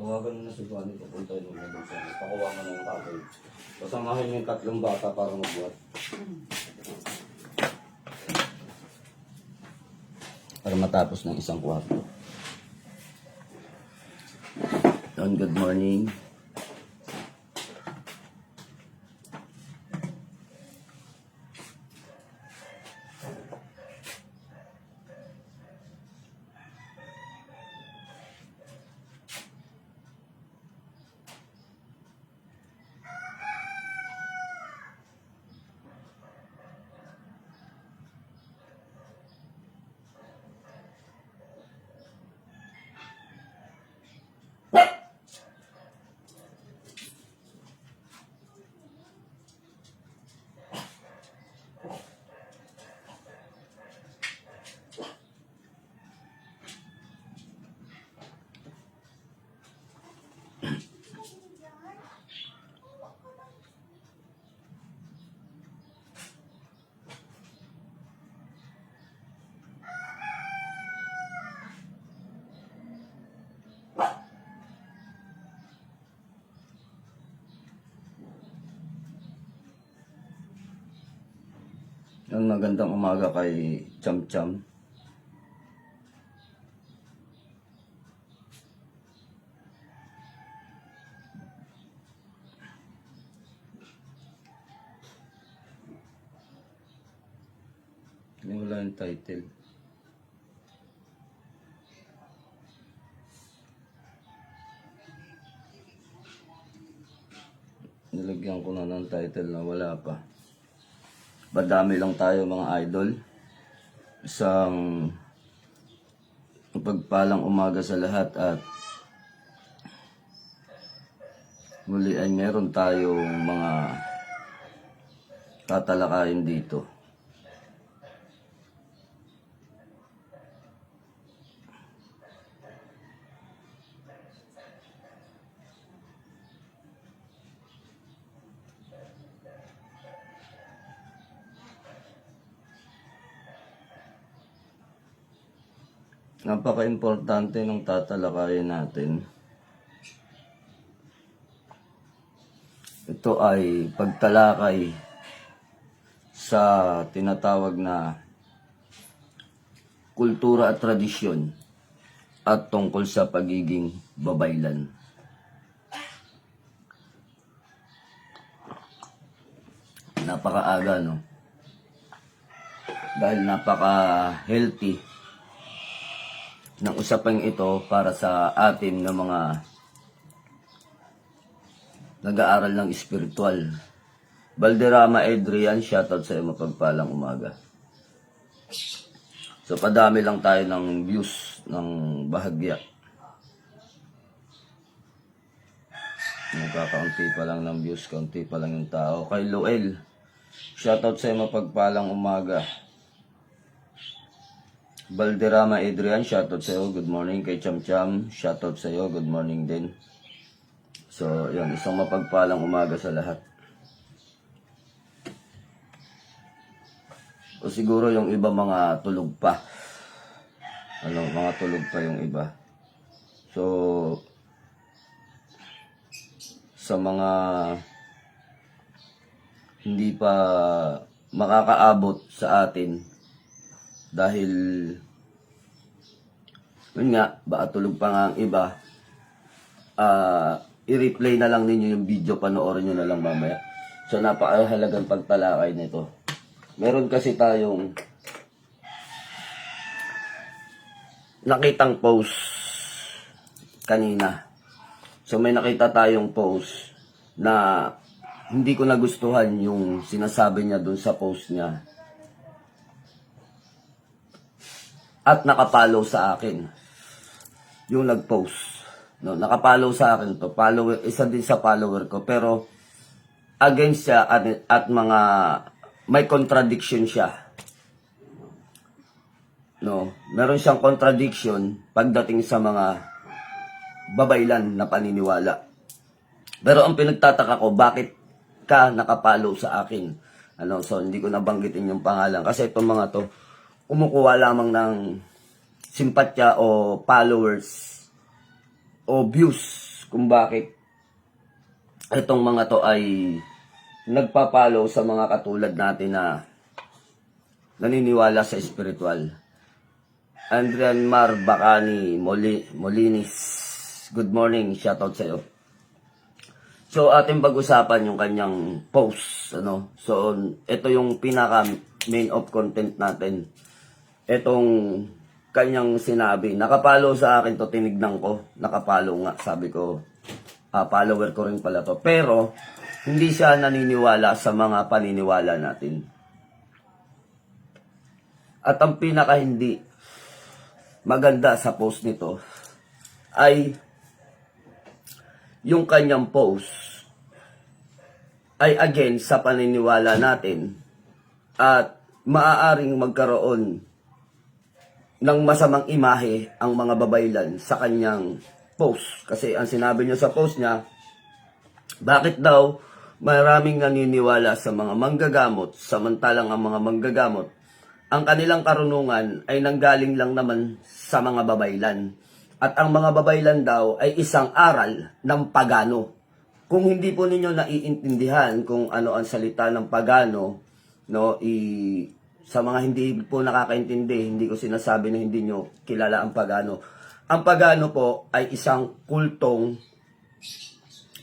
Tawagan mo na si Juan, papuntahin mo na doon sa pakuha mo na yung tatay. Pasamahin mo yung 3 bata para magbuhat. Para matapos ng isang kwarto. Good morning. Ang magandang umaga kay Cham Cham. Wala yung title. Nilagyan ko na ng title na wala pa. Badami lang tayo mga idol. Isang pagpalang umaga sa lahat at muli ay meron tayong mga tatalakayin dito. Napaka-importante ng tatalakayin natin. Ito ay pagtalakay sa tinatawag na kultura at tradisyon at tungkol sa pagiging babaylan. Napakaaga, no? Dahil napaka-healthy ng usapang ito para sa atin na mga nag-aaral ng espiritual. Valderrama Adrian, shoutout sa iyo, mapagpalang umaga. So padami lang tayo ng views ng bahagya. Nagkakaunti pa lang ng views, kaunti pa lang yung tao. Kay Loel, shoutout sa iyo, mapagpalang umaga. Valderrama Adrian, shoutout sa iyo, good morning. Kay Cham Cham, shoutout sa iyo, good morning din. So, yun, isang mapagpalang umaga sa lahat. O siguro yung iba mga tulog pa. Mga tulog pa yung iba. So, sa mga hindi pa makakaabot sa atin, dahil yun nga, baka tulog pa nga ang iba, i-replay na lang ninyo yung video, panoorin nyo na lang mamaya. So napakahalagang pagtalakay nito. Meron kasi tayong nakitang post kanina. So may nakita tayong post na hindi ko nagustuhan yung sinasabi niya dun sa post niya. At nakapollow sa akin yung nag-post. No, nakapollow sa akin to. Follower, isa din sa follower ko. Pero against siya at mga may contradiction siya. No, meron siyang contradiction pagdating sa mga babaylan na paniniwala. Pero ang pinagtataka ko, bakit ka nakapollow sa akin? So hindi ko nabanggitin yung pangalan kasi itong mga to kumukuha lamang ng simpatya o followers o views kung bakit itong mga to ay nagpapalo sa mga katulad natin na naniniwala sa spiritual. Andrian Mar Bacani Molinis, good morning, shoutout sa iyo. So ating pag-usapan yung kanyang post, ano. So ito yung pinaka main of content natin. Itong kanyang sinabi, nakapalo sa akin to, tinignan ko, nakapalo nga, sabi ko, follower ko rin pala to. Pero hindi siya naniniwala sa mga paniniwala natin. At ang pinaka hindi maganda sa post nito ay yung kanyang post ay against sa paniniwala natin at maaaring magkaroon ng masamang imahe ang mga babaylan sa kanyang post. Kasi ang sinabi niya sa post niya, bakit daw maraming naniniwala sa mga manggagamot samantalang ang mga manggagamot ang kanilang karunungan ay nanggaling lang naman sa mga babaylan. At ang mga babaylan daw ay isang aral ng pagano. Kung hindi po ninyo naiintindihan kung ano ang salita ng pagano, no, sa mga hindi po nakakaintindi, hindi ko sinasabi na hindi nyo kilala ang pagano. Ang pagano po ay isang kultong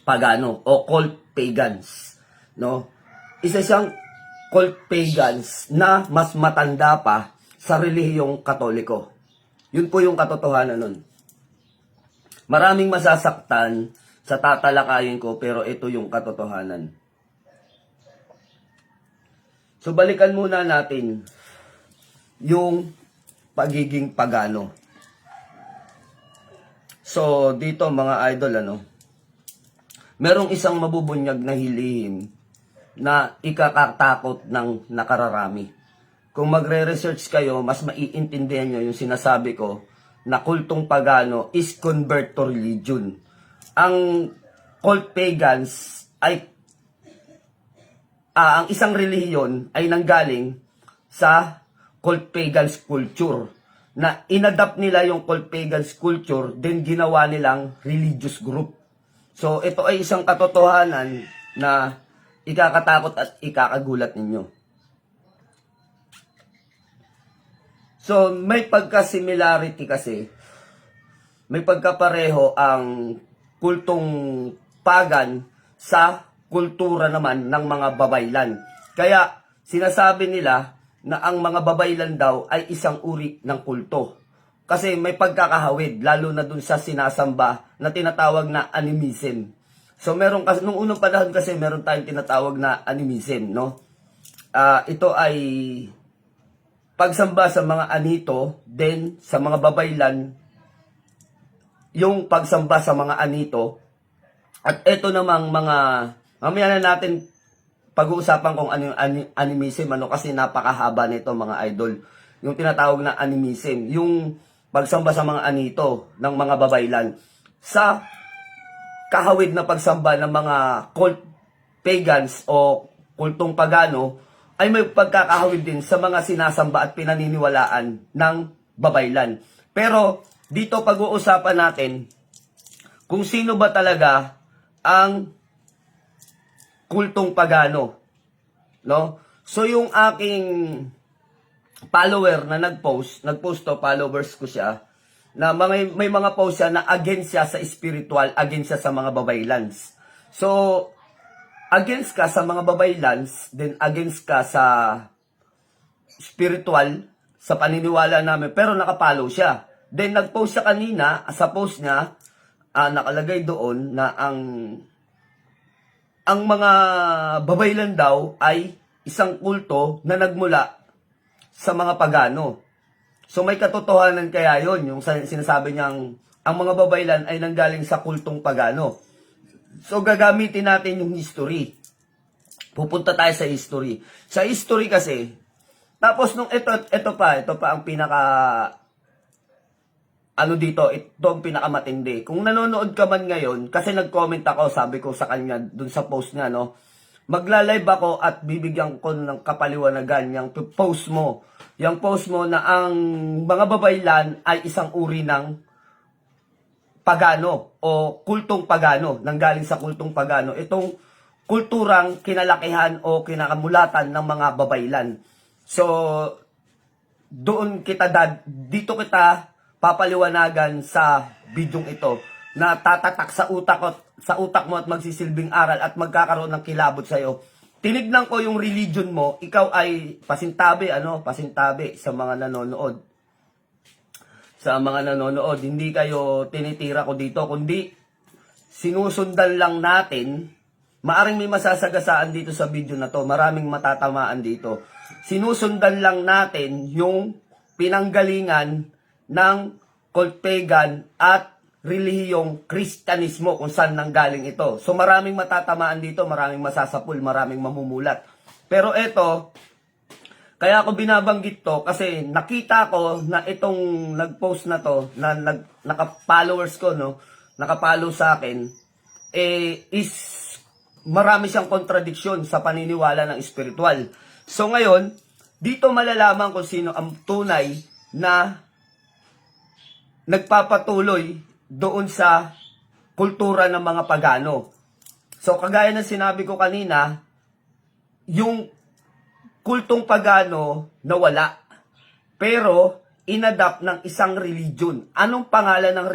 pagano o cult pagans, no? Isa siyang cult pagans na mas matanda pa sa relihiyong Katoliko. Yun po yung katotohanan nun. Maraming masasaktan sa tatalakayin ko, pero ito yung katotohanan. So balikan muna natin yung pagiging pagano. So dito mga idol, ano, merong isang mabubunyag na hilihim na ikakatakot ng nakararami. Kung magre-research kayo, mas maiintindihan nyo yung sinasabi ko na kultong pagano is convert to religion. Ang cult pagans ay ang isang relihiyon ay nanggaling sa cult pagans culture na inadapt nila yung cult pagans culture, then ginawa nilang religious group. So ito ay isang katotohanan na ikakatakot at ikakagulat ninyo. So, may pagka-similarity kasi, may pagkapareho ang kultong pagan sa kultura naman ng mga babaylan. Kaya, sinasabi nila na ang mga babaylan daw ay isang uri ng kulto. Kasi may pagkakahawid, lalo na dun sa sinasamba na tinatawag na animism. So meron kasi nung unang panahon kasi meron tayong tinatawag na animism, no? Ito ay pagsamba sa mga anito, then sa mga babaylan yung pagsamba sa mga anito. At ito namang mga mamaya na natin pag-uusapan kung ano yung animism, ano, kasi napakahaba nito mga idol. Yung tinatawag na animism, yung pagsamba sa mga anito ng mga babaylan sa kahawid na pagsamba ng mga cult pagans o kultong pagano ay may pagkakahawid din sa mga sinasamba at pinaniniwalaan ng babaylan. Pero dito pag-uusapan natin kung sino ba talaga ang kultong pagano, no? So yung aking follower na nagpost to, followers ko siya, na may mga post siya na against siya sa spiritual, against siya sa mga babaylans. So, against ka sa mga babaylans, then against ka sa spiritual, sa paniniwala namin, pero nakapalo siya. Then, nagpost siya kanina, sa post niya, nakalagay doon na ang mga babaylan daw ay isang kulto na nagmula sa mga pagano. So may katotohanan kaya yon yung sinasabi niyang ang mga babaylan ay nanggaling sa kultong pagano. So gagamitin natin yung history. Pupunta tayo sa history. Sa history kasi, tapos nung ito pa ang pinaka ito ang pinakamatindi. Kung nanonood ka man ngayon, kasi nag-comment ako, sabi ko sa kanya dun sa post niya, no, magla-live ako at bibigyan ko ng kapaliwanagan yung post mo. Yung post mo na ang mga babaylan ay isang uri ng pagano o kultong pagano, nanggaling sa kultong pagano. Itong kulturang kinalakihan o kinakamulatan ng mga babaylan. So, dito kita papaliwanagan sa bidyong ito na tatatak sa utak mo at magsisilbing aral at magkakaroon ng kilabot sa iyo. Tinignan ko yung religion mo, ikaw ay pasintabi sa mga nanonood. Sa mga nanonood, hindi kayo tinitira ko dito, kundi sinusundan lang natin. Maaring may masasagasaan dito sa video na to, maraming matatamaan dito. Sinusundan lang natin yung pinanggalingan ng cult pagan at relihiyong Kristyanismo kung saan nanggaling ito. So maraming matatamaan dito, maraming masasapul, maraming mamumulat. Pero ito, kaya ako binabanggit to kasi nakita ko na itong nag-post na to, na naka-followers ko, no, nakapollow sa akin, is marami siyang kontradiksyon sa paniniwala ng espiritual. So ngayon, dito malalaman kung sino ang tunay na nagpapatuloy doon sa kultura ng mga pagano. So kagaya ng sinabi ko kanina, yung kultong pagano nawala, pero inadapt ng isang religion. Anong pangalan ng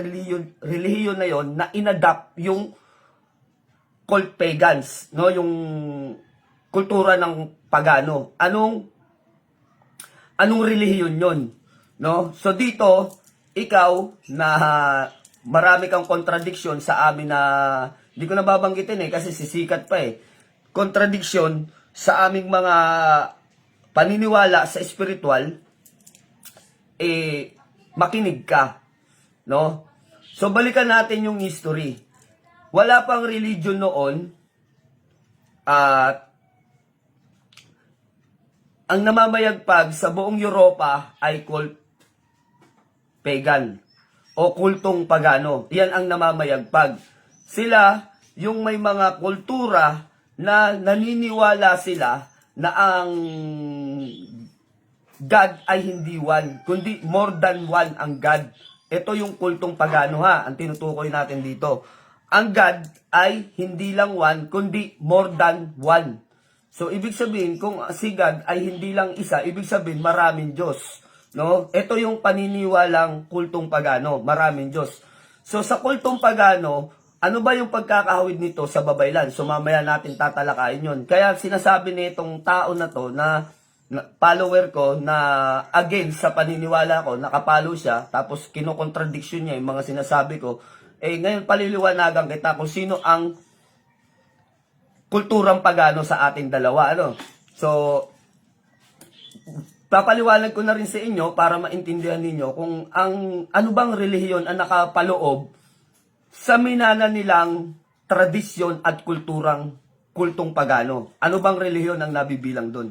relihiyon na yon na inadapt yung cult pagans, no, yung kultura ng pagano? Anong relihiyon yon, no? So dito ikaw na marami kang contradiction sa amin na hindi ko na babanggitin kasi sisikat pa contradiction sa aming mga paniniwala sa spiritual, makinig ka, no? So balikan natin yung history. Wala pang religion noon at ang namamayagpag sa buong Europa ay cult pagan o kultong pagano. Yan ang namamayagpag. Sila yung may mga kultura na naniniwala sila na ang God ay hindi one, kundi more than one ang God. Ito yung kultong pagano ang tinutukoy natin dito. Ang God ay hindi lang one, kundi more than one. So, ibig sabihin, kung si God ay hindi lang isa, ibig sabihin, maraming Diyos. No? Ito yung paniniwalang kultong pagano, maraming Diyos. So, sa kultong pagano, ano ba yung pagkakahawid nito sa babaylan? So, mamaya natin tatalakayin yun. Kaya sinasabi nitong tao na to, na follower ko, na against sa paniniwala ko, nakapalo siya, tapos kinokontradiction niya yung mga sinasabi ko, ngayon paliliwanagan kita kung sino ang kulturang pagano sa ating dalawa, So, papaliwanag ko na rin sa inyo para maintindihan ninyo kung ano bang relihiyon ang nakapaloob sa minana nilang tradisyon at kultong pagano. Ano bang relihiyon ang nabibilang doon?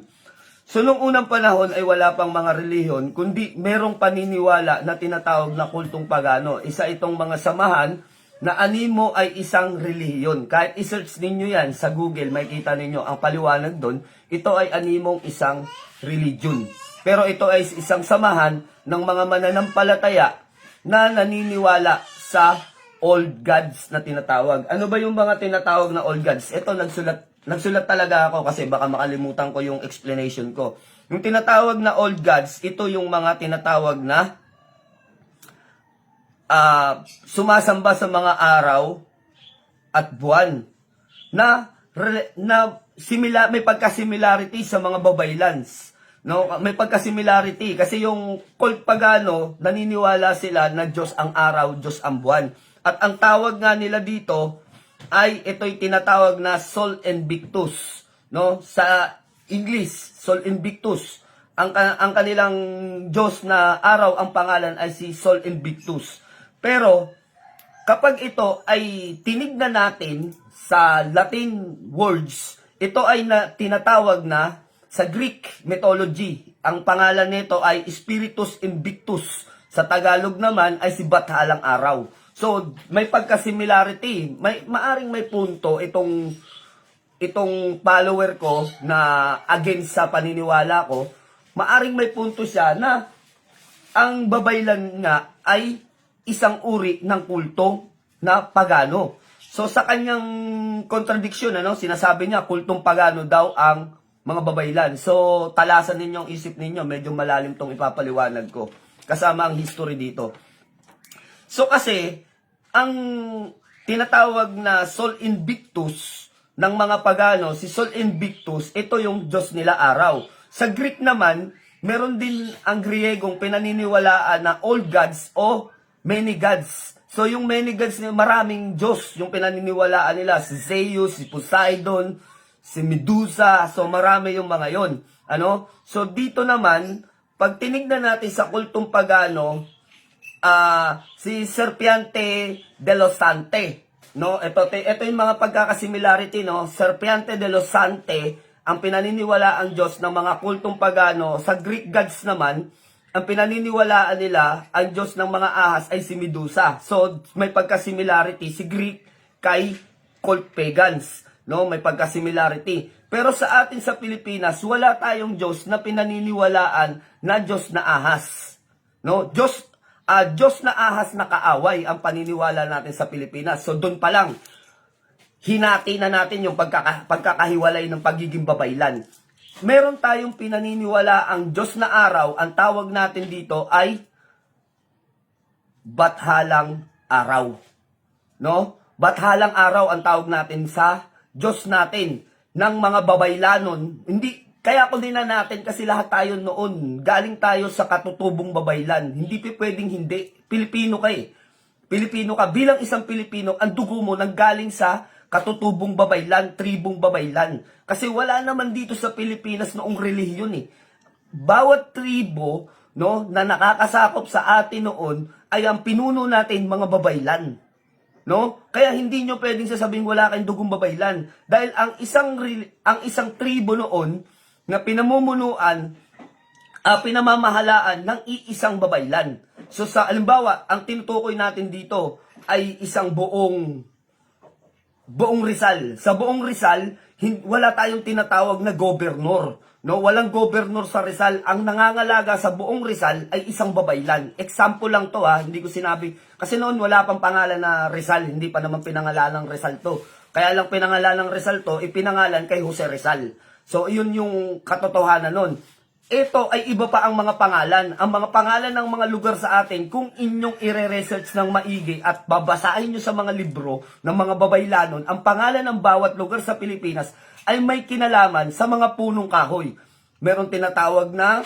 So, nung unang panahon ay wala pang mga relihiyon, kundi merong paniniwala na tinatawag na kultong pagano. Isa itong mga samahan na animo ay isang relihiyon. Kahit isearch ninyo yan sa Google, makikita ninyo ang paliwanag doon, ito ay animong isang religion. Pero ito ay isang samahan ng mga mananampalataya na naniniwala sa old gods na tinatawag. Ano ba yung mga tinatawag na old gods? Ito, nagsulat talaga ako kasi baka makalimutan ko yung explanation ko. Yung tinatawag na old gods, ito yung mga tinatawag na sumasamba sa mga araw at buwan na may pagka-similarity sa mga babaylans. No, may pagka-similarity kasi yung cult pagano, naniniwala sila na Diyos ang araw, Diyos ang buwan. At ang tawag nga nila dito ay ito'y tinatawag na Sol Invictus, no? Sa English, Sol Invictus. Ang kanilang Diyos na araw, ang pangalan ay si Sol Invictus. Pero kapag ito ay tinignan natin sa Latin words, ito ay tinatawag na sa Greek mythology. Ang pangalan nito ay Spiritus Invictus. Sa Tagalog naman ay si Bathalang Araw. So, may pagka-similarity. Maaring may punto itong follower ko na against sa paniniwala ko. Maaring may punto siya na ang babaylan nga ay isang uri ng kulto na pagano. So sa kanyang contradiction, sinasabi niya kultong pagano daw ang mga babaylan. So talasan ninyong isip ninyo, medyo malalim tong ipapaliwanag ko. Kasama ang history dito. So kasi, ang tinatawag na Sol Invictus ng mga pagano, si Sol Invictus, ito yung Diyos nila araw. Sa Greek naman, meron din ang Griegong pinaniniwalaan na all gods o many gods. So yung many gods, maraming Diyos yung pinaniniwalaan nila. Si Zeus, si Poseidon, si Medusa. So marami yung mga yon. So dito naman, pag tinignan natin sa kultong pagano, si Serpiente de los Sante, ito yung mga pagkakasimilarity, Serpiente de los Sante, ang pinaniniwalaang Diyos ng mga kultong pagano. Sa Greek gods naman, ang pinaniniwalaan nila, ang Diyos ng mga ahas ay si Medusa. So, may pagka-similarity si Greek kay cult pagans. May pagka-similarity. Pero sa atin sa Pilipinas, wala tayong Diyos na pinaniniwalaan na Diyos na ahas. Diyos na ahas na kaaway ang paniniwala natin sa Pilipinas. So, doon pa lang, hinati na natin yung pagkakahiwalay ng pagiging babaylan. Meron tayong pinaniniwala ang Diyos na araw, ang tawag natin dito ay Bathalang Araw. Bathalang Araw ang tawag natin sa Diyos natin ng mga babaylanon. Kaya kunin na natin kasi lahat tayo noon, galing tayo sa katutubong babaylan. Hindi pwedeng hindi. Pilipino ka eh. Pilipino ka. Bilang isang Pilipino, ang dugo mo nanggaling sa katutubong babaylan, tribong babaylan. Kasi wala naman dito sa Pilipinas noong relihiyon eh. Bawat tribo na nakakasakop sa atin noon ay ang pinuno natin mga babaylan. Kaya hindi nyo pwedeng sasabihin wala kayong dugong babaylan. Dahil ang isang tribo noon na pinamumunuan, pinamamahalaan ng iisang babaylan. So sa alimbawa, ang tinutukoy natin dito ay isang buong Rizal. Sa buong Rizal, wala tayong tinatawag na gobernur. Walang gobernur sa Rizal. Ang nangangalaga sa buong Rizal ay isang babaylan. Example lang to hindi ko sinabi. Kasi noon wala pang pangalan na Rizal. Hindi pa naman pinangalan ng Rizal to. Kaya lang pinangalan ng Rizal to, ipinangalan kay Jose Rizal. So, yun yung katotohanan nun. Ito ay iba pa ang mga pangalan. Ang mga pangalan ng mga lugar sa atin, kung inyong ire-research ng maigi at babasahin nyo sa mga libro ng mga babaylanon, ang pangalan ng bawat lugar sa Pilipinas ay may kinalaman sa mga punong kahoy. Meron tinatawag na,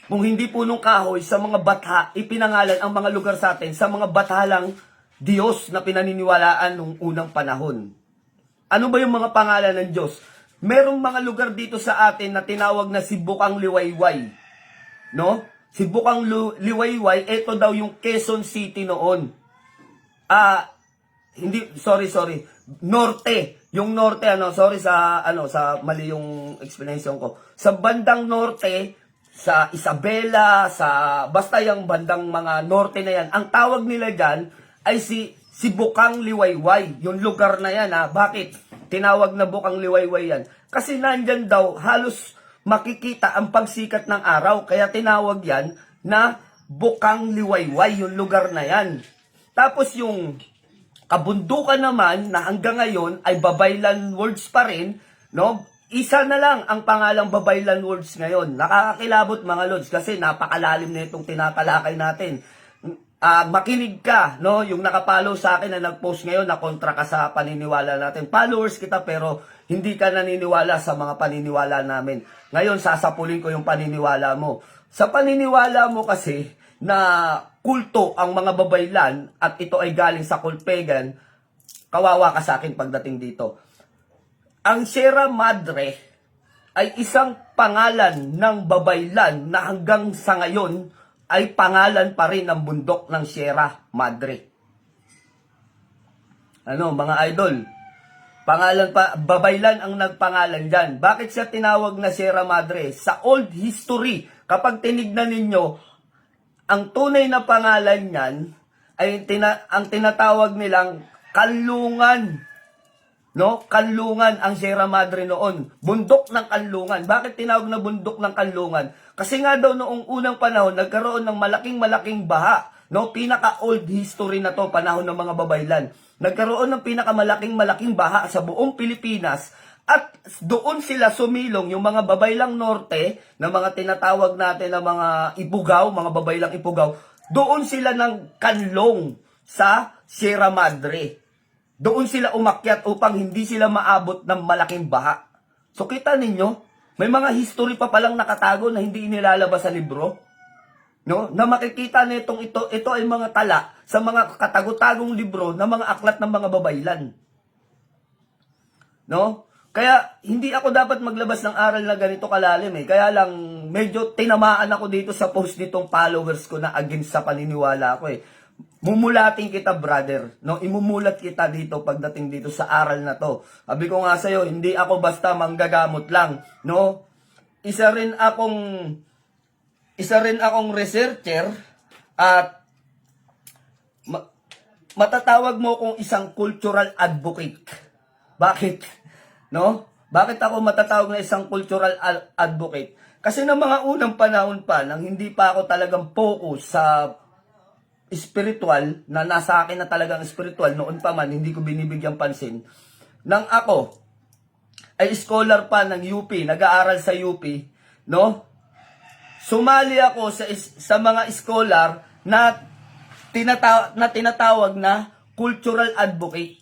kung hindi punong kahoy, sa mga batha, ipinangalan ang mga lugar sa atin sa mga bathalang Diyos na pinaniniwalaan nung unang panahon. Ano ba yung mga pangalan ng Diyos? Merong mga lugar dito sa atin na tinawag na Sibukang Liwayway. Sibukang Liwayway, ito daw yung Quezon City noon. Sorry. Norte. Yung norte, sa mali yung explanation ko. Sa bandang norte, sa Isabela, basta yung bandang mga norte na yan, ang tawag nila dyan ay Sibukang Liwayway. Yung lugar na yan, Bakit? Tinawag na Bukang Liwayway yan. Kasi nandyan daw, halos makikita ang pagsikat ng araw. Kaya tinawag yan na Bukang Liwayway, yung lugar na yan. Tapos yung kabundukan naman, na hanggang ngayon ay Babaylan Words pa rin, isa na lang ang pangalang Babaylan Words ngayon. Nakakakilabot mga lods kasi napakalalim na itong tinatalakay natin. Makinig ka, yung nakapollow sa akin na nag-post ngayon na kontra ka sa paniniwala natin. Followers kita pero hindi ka naniniwala sa mga paniniwala namin. Ngayon, sasapulin ko yung paniniwala mo. Sa paniniwala mo kasi na kulto ang mga babaylan at ito ay galing sa cult pagan, kawawa ka sa akin pagdating dito. Ang Sierra Madre ay isang pangalan ng babaylan na hanggang sa ngayon ay pangalan pa rin ng bundok ng Sierra Madre. Mga idol, babaylan ang nagpangalan dyan. Bakit siya tinawag na Sierra Madre? Sa old history, kapag tinignan ninyo, ang tunay na pangalan niyan ay ang tinatawag nilang Kalungan No? Kanlungan ang Sierra Madre noon. Bundok ng kanlungan. Bakit tinawag na bundok ng kanlungan? Kasi nga daw noong unang panahon, nagkaroon ng malaking baha. No? Pinaka-old history na to, panahon ng mga babaylan. Nagkaroon ng malaking baha sa buong Pilipinas at doon sila sumilong yung mga babaylang norte, na mga tinatawag natin na mga ipugaw, mga babaylang ipugaw, doon sila ng kanlong sa Sierra Madre. Doon sila umakyat upang hindi sila maabot ng malaking baha. So kita ninyo, may mga history pa palang nakatago na hindi inilalabas sa libro. No? Na makikita nitong ito ay mga tala sa mga katagutagong libro ng mga aklat ng mga babaylan. No? Kaya hindi ako dapat maglabas ng aral na ganito kalalim eh. Kaya lang medyo tinamaan ako dito sa post nitong followers ko na against sa paniniwala ko eh. Mumulatin kita, brother. No, imumulat kita dito pagdating dito sa aral na to. Sabi ko nga sa'yo, hindi ako basta manggagamot lang, no? Isa rin akong researcher at matatawag mo kong isang cultural advocate. Bakit? No? Bakit ako matatawag na isang cultural advocate? Kasi ng mga unang panahon pa, nang hindi pa ako talagang focus sa spiritual, na nasa akin na talagang spiritual, noon pa man, hindi ko binibigyang pansin. Nang ako ay scholar pa ng UP, nag-aaral sa UP, no? Sumali ako sa mga scholar na tinatawag na cultural advocate.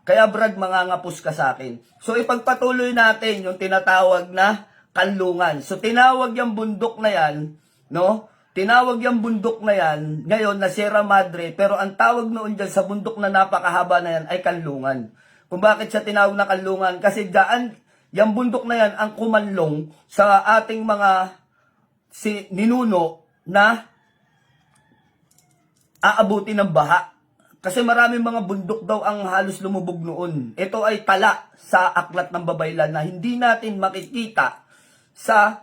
Kaya Brad, mangangapos ka sa akin. So ipagpatuloy natin yung tinatawag na kanlungan. So tinawag yung bundok na yan, no? Tinawag yung bundok na yan, ngayon na Sierra Madre, pero ang tawag noon dyan sa bundok na napakahaba na yan ay kanlungan. Kung bakit siya tinawag na kanlungan? Kasi daan, yung bundok na yan ang kumanlong sa ating mga ninuno na aabuti ng baha. Kasi maraming mga bundok daw ang halos lumubog noon. Ito ay tala sa aklat ng babaylan na hindi natin makikita sa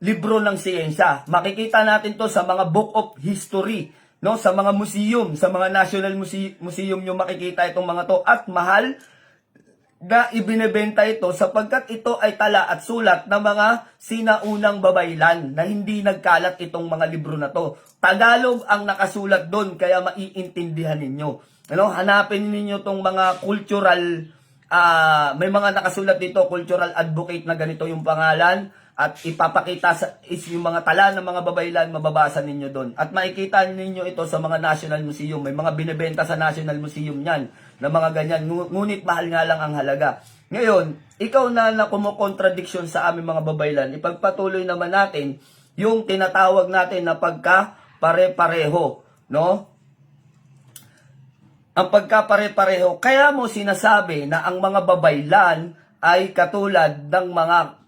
libro ng siyensya. Makikita natin to sa mga book of history, no? Sa mga museum, sa mga national museum nyo makikita itong mga to. At mahal na ibinebenta ito sapagkat ito ay tala at sulat ng mga sinaunang babaylan na hindi nagkalat itong mga libro na to. Tagalog ang nakasulat doon, kaya maiintindihan ninyo. Ano, hanapin niyo tong mga cultural, may mga nakasulat dito, cultural advocate na ganito yung pangalan, at ipapakita yung mga tala ng mga babaylan, mababasa ninyo doon. At makikita ninyo ito sa mga National Museum. May mga binebenta sa National Museum yan, na mga ganyan. Ngunit mahal nga lang ang halaga. Ngayon, ikaw na kumukontradiksyon sa aming mga babaylan, ipagpatuloy naman natin yung tinatawag natin na pagka-pare-pareho, no? Ang pagka-pare-pareho, kaya mo sinasabi na ang mga babaylan ay katulad ng mga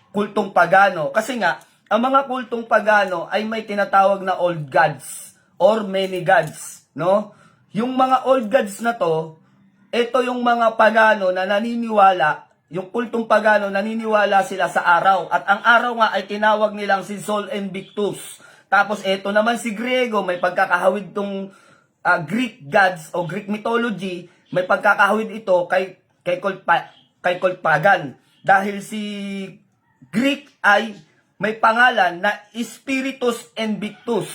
kultong pagano. Kasi nga, ang mga kultong pagano ay may tinatawag na old gods or many gods, no? Yung mga old gods na to, ito yung mga pagano na naniniwala, yung kultong pagano, naniniwala sila sa araw. At ang araw nga ay tinawag nilang si Sol Invictus. Tapos ito naman si Griego, may pagkakahawid tong Greek gods o Greek mythology, may pagkakahawid ito kay cult pagan. Dahil si Greek ay may pangalan na Spiritus Invictus,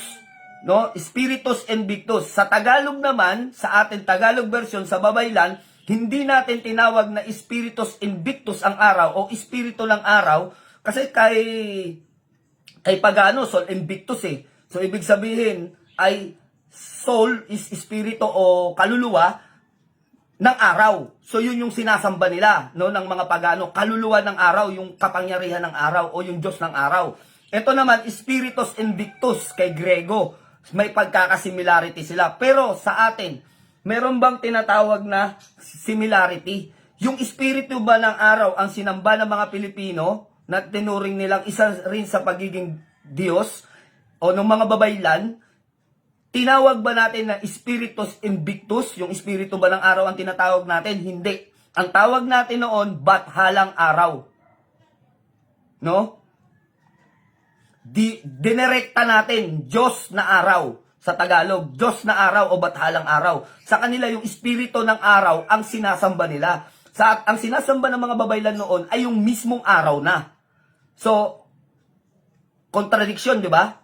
no? Spiritus Invictus. Sa Tagalog naman, sa ating Tagalog version sa babaylan, hindi natin tinawag na Spiritus Invictus ang araw o espiritu ng araw, kasi kay pagano Sol Invictus eh. So ibig sabihin ay soul is espiritu o kaluluwa ng araw. So yun yung sinasamba nila, no, ng mga pagano, kaluluwa ng araw, yung kapangyarihan ng araw o yung Diyos ng araw. Ito naman, Spiritus Invictus kay Griego. May pagkakasimilarity sila. Pero sa atin, meron bang tinatawag na similarity? Yung espiritu ba ng araw ang sinamba ng mga Pilipino na tinuring nilang isa rin sa pagiging Diyos o ng mga babaylan? Tinawag ba natin na Spiritus Invictus? Yung espiritu ba ng araw ang tinatawag natin? Hindi. Ang tawag natin noon, bathalang araw. No? Dinerekta natin, Diyos na araw. sa Tagalog, Diyos na araw o bathalang araw. Sa kanila, yung espiritu ng araw ang sinasamba nila. Ang sinasamba ng mga babaylan noon ay yung mismong araw na. So, contradiction, di ba?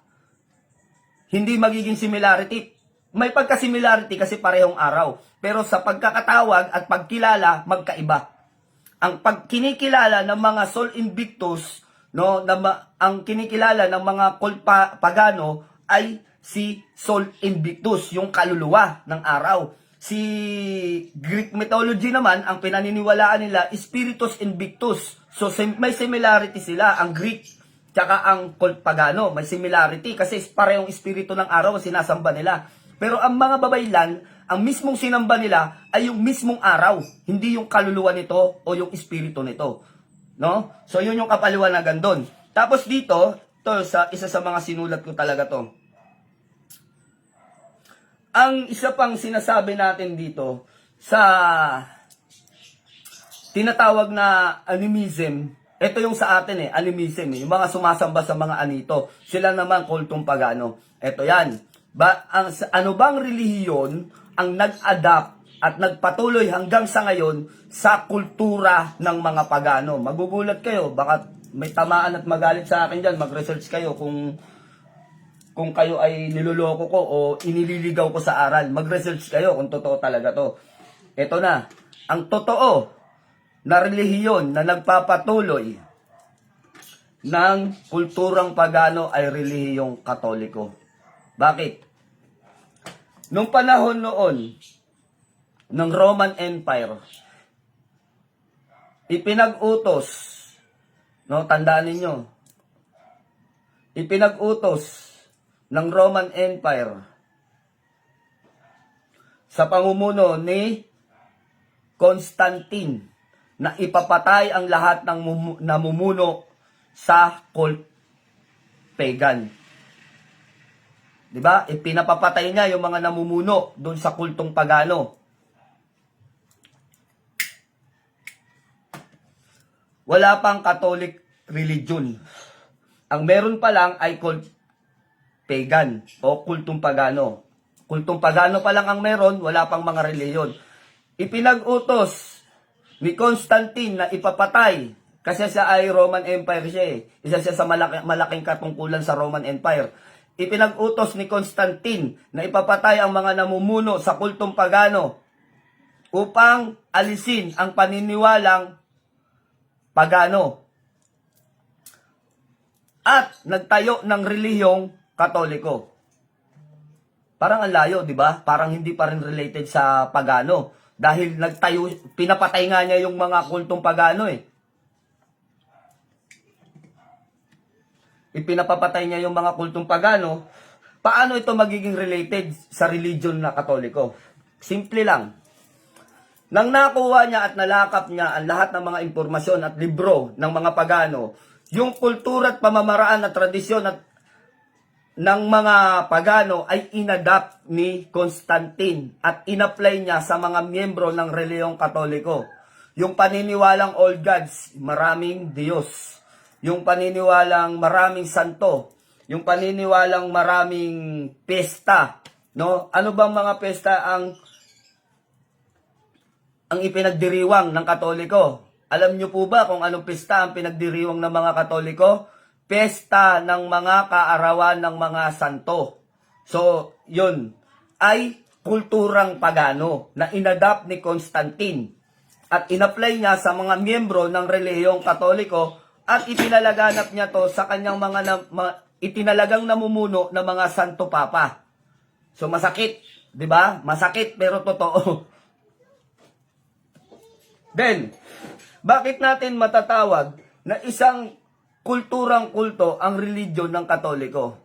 Hindi magiging similarity. May pagka-similarity kasi parehong araw. Pero sa pagkakatawag at pagkilala, magkaiba. Ang pagkinikilala ng mga Sol Invictus, no, ang kinikilala ng mga pagano ay si Sol Invictus, yung kaluluwa ng araw. Si Greek mythology naman, ang pinaniniwalaan nila, Spiritus Invictus. So may similarity sila, ang Greek tsaka ang cult pagano, may similarity kasi parehong espiritu ng araw ang sinasamba nila. Pero ang mga babaylan, ang mismong sinamba nila ay yung mismong araw, hindi yung kaluluwa nito o yung espiritu nito. No? So yun yung kapaliwanagan doon. Tapos dito, isa sa mga sinulat ko talaga to. Ang isa pang sinasabi natin dito sa tinatawag na animism, ito yung sa atin animism, yung mga sumasamba sa mga anito. Sila naman kultong pagano. Ito yan. Ano bang relihiyon ang nag-adapt at nagpatuloy hanggang sa ngayon sa kultura ng mga pagano? Magugulat kayo, baka may tamaan at magalit sa akin dyan. Mag-research kayo kung kayo ay niloloko ko o inililigaw ko sa aral. Mag-research kayo kung totoo talaga to. Ito na, ang totoo na relihiyon na nagpapatuloy ng kulturang pagano ay relihiyong Katoliko. Bakit? Nung panahon noon ng Roman Empire, ipinag-utos, no, tandaan ninyo, ipinag-utos ng Roman Empire sa pamumuno ni Constantine na ipapatay ang lahat ng namumuno sa cult pagan. 'Di ba? Ipinapapatay niya yung mga namumuno doon sa kultong pagano. Wala pang Catholic religion. Ang meron pa lang ay cult pagan o kultong pagano. Kultong pagano pa lang ang meron, wala pang mga reliyon. Ipinag-utos ni Constantine na ipapatay kasi siya ay Roman Empire siya eh. Isa siya sa malaking katungkulan sa Roman Empire. Ipinag-utos ni Constantine na ipapatay ang mga namumuno sa kultong pagano upang alisin ang paniniwalang pagano at nagtayo ng relihiyong Katoliko. Parang ang layo, di ba? Parang hindi pa rin related sa pagano. Dahil nagtayo, pinapatay nga niya yung mga kultong pagano eh. Ipinapapatay niya yung mga kultong pagano. Paano ito magiging related sa religion na Katoliko? Simple lang. Nang nakuha niya at nalakap niya ang lahat ng mga impormasyon at libro ng mga pagano, yung kultura at pamamaraan at tradisyon at ng mga pagano ay inadapt ni Constantine at inapply niya sa mga miyembro ng relihiyong Katoliko. Yung paniniwalang all gods, maraming Diyos. Yung paniniwalang maraming santo. Yung paniniwalang maraming pesta. No? Ano bang mga pesta ang ipinagdiriwang ng Katoliko? Alam niyo po ba kung anong pesta ang pinagdiriwang ng mga Katoliko? Pesta ng mga kaarawan ng mga santo. So, yun ay kulturang pagano na inadapt ni Constantine at inapply niya sa mga miyembro ng relihiyong Katoliko at ipinalaganap niya to sa kanyang itinalagang namumuno ng mga santo papa. So, masakit, di ba? Masakit pero totoo. Then, bakit natin matatawag na isang kulturang kulto ang religion ng Katoliko?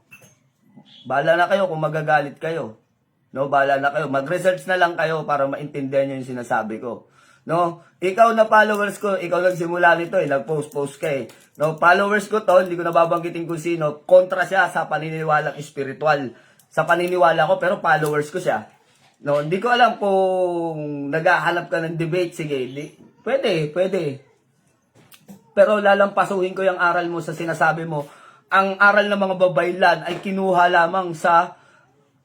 Bahala na kayo kung magagalit kayo. No, bahala na kayo. Mag-research na lang kayo para maintindihan niyo yung sinasabi ko. No, ikaw na followers ko, ikaw nagsimula nito nag-post ka eh. No, followers ko to, hindi ko nababanggitin kung sino, kontra siya sa paniniwalang espiritual. Sa paniniwala ko, pero followers ko siya. No, hindi ko alam kung naghahanap ka ng debate, sige, pwede. Pero lalampasuhin ko yung aral mo sa sinasabi mo. Ang aral ng mga babaylan ay kinuha lamang sa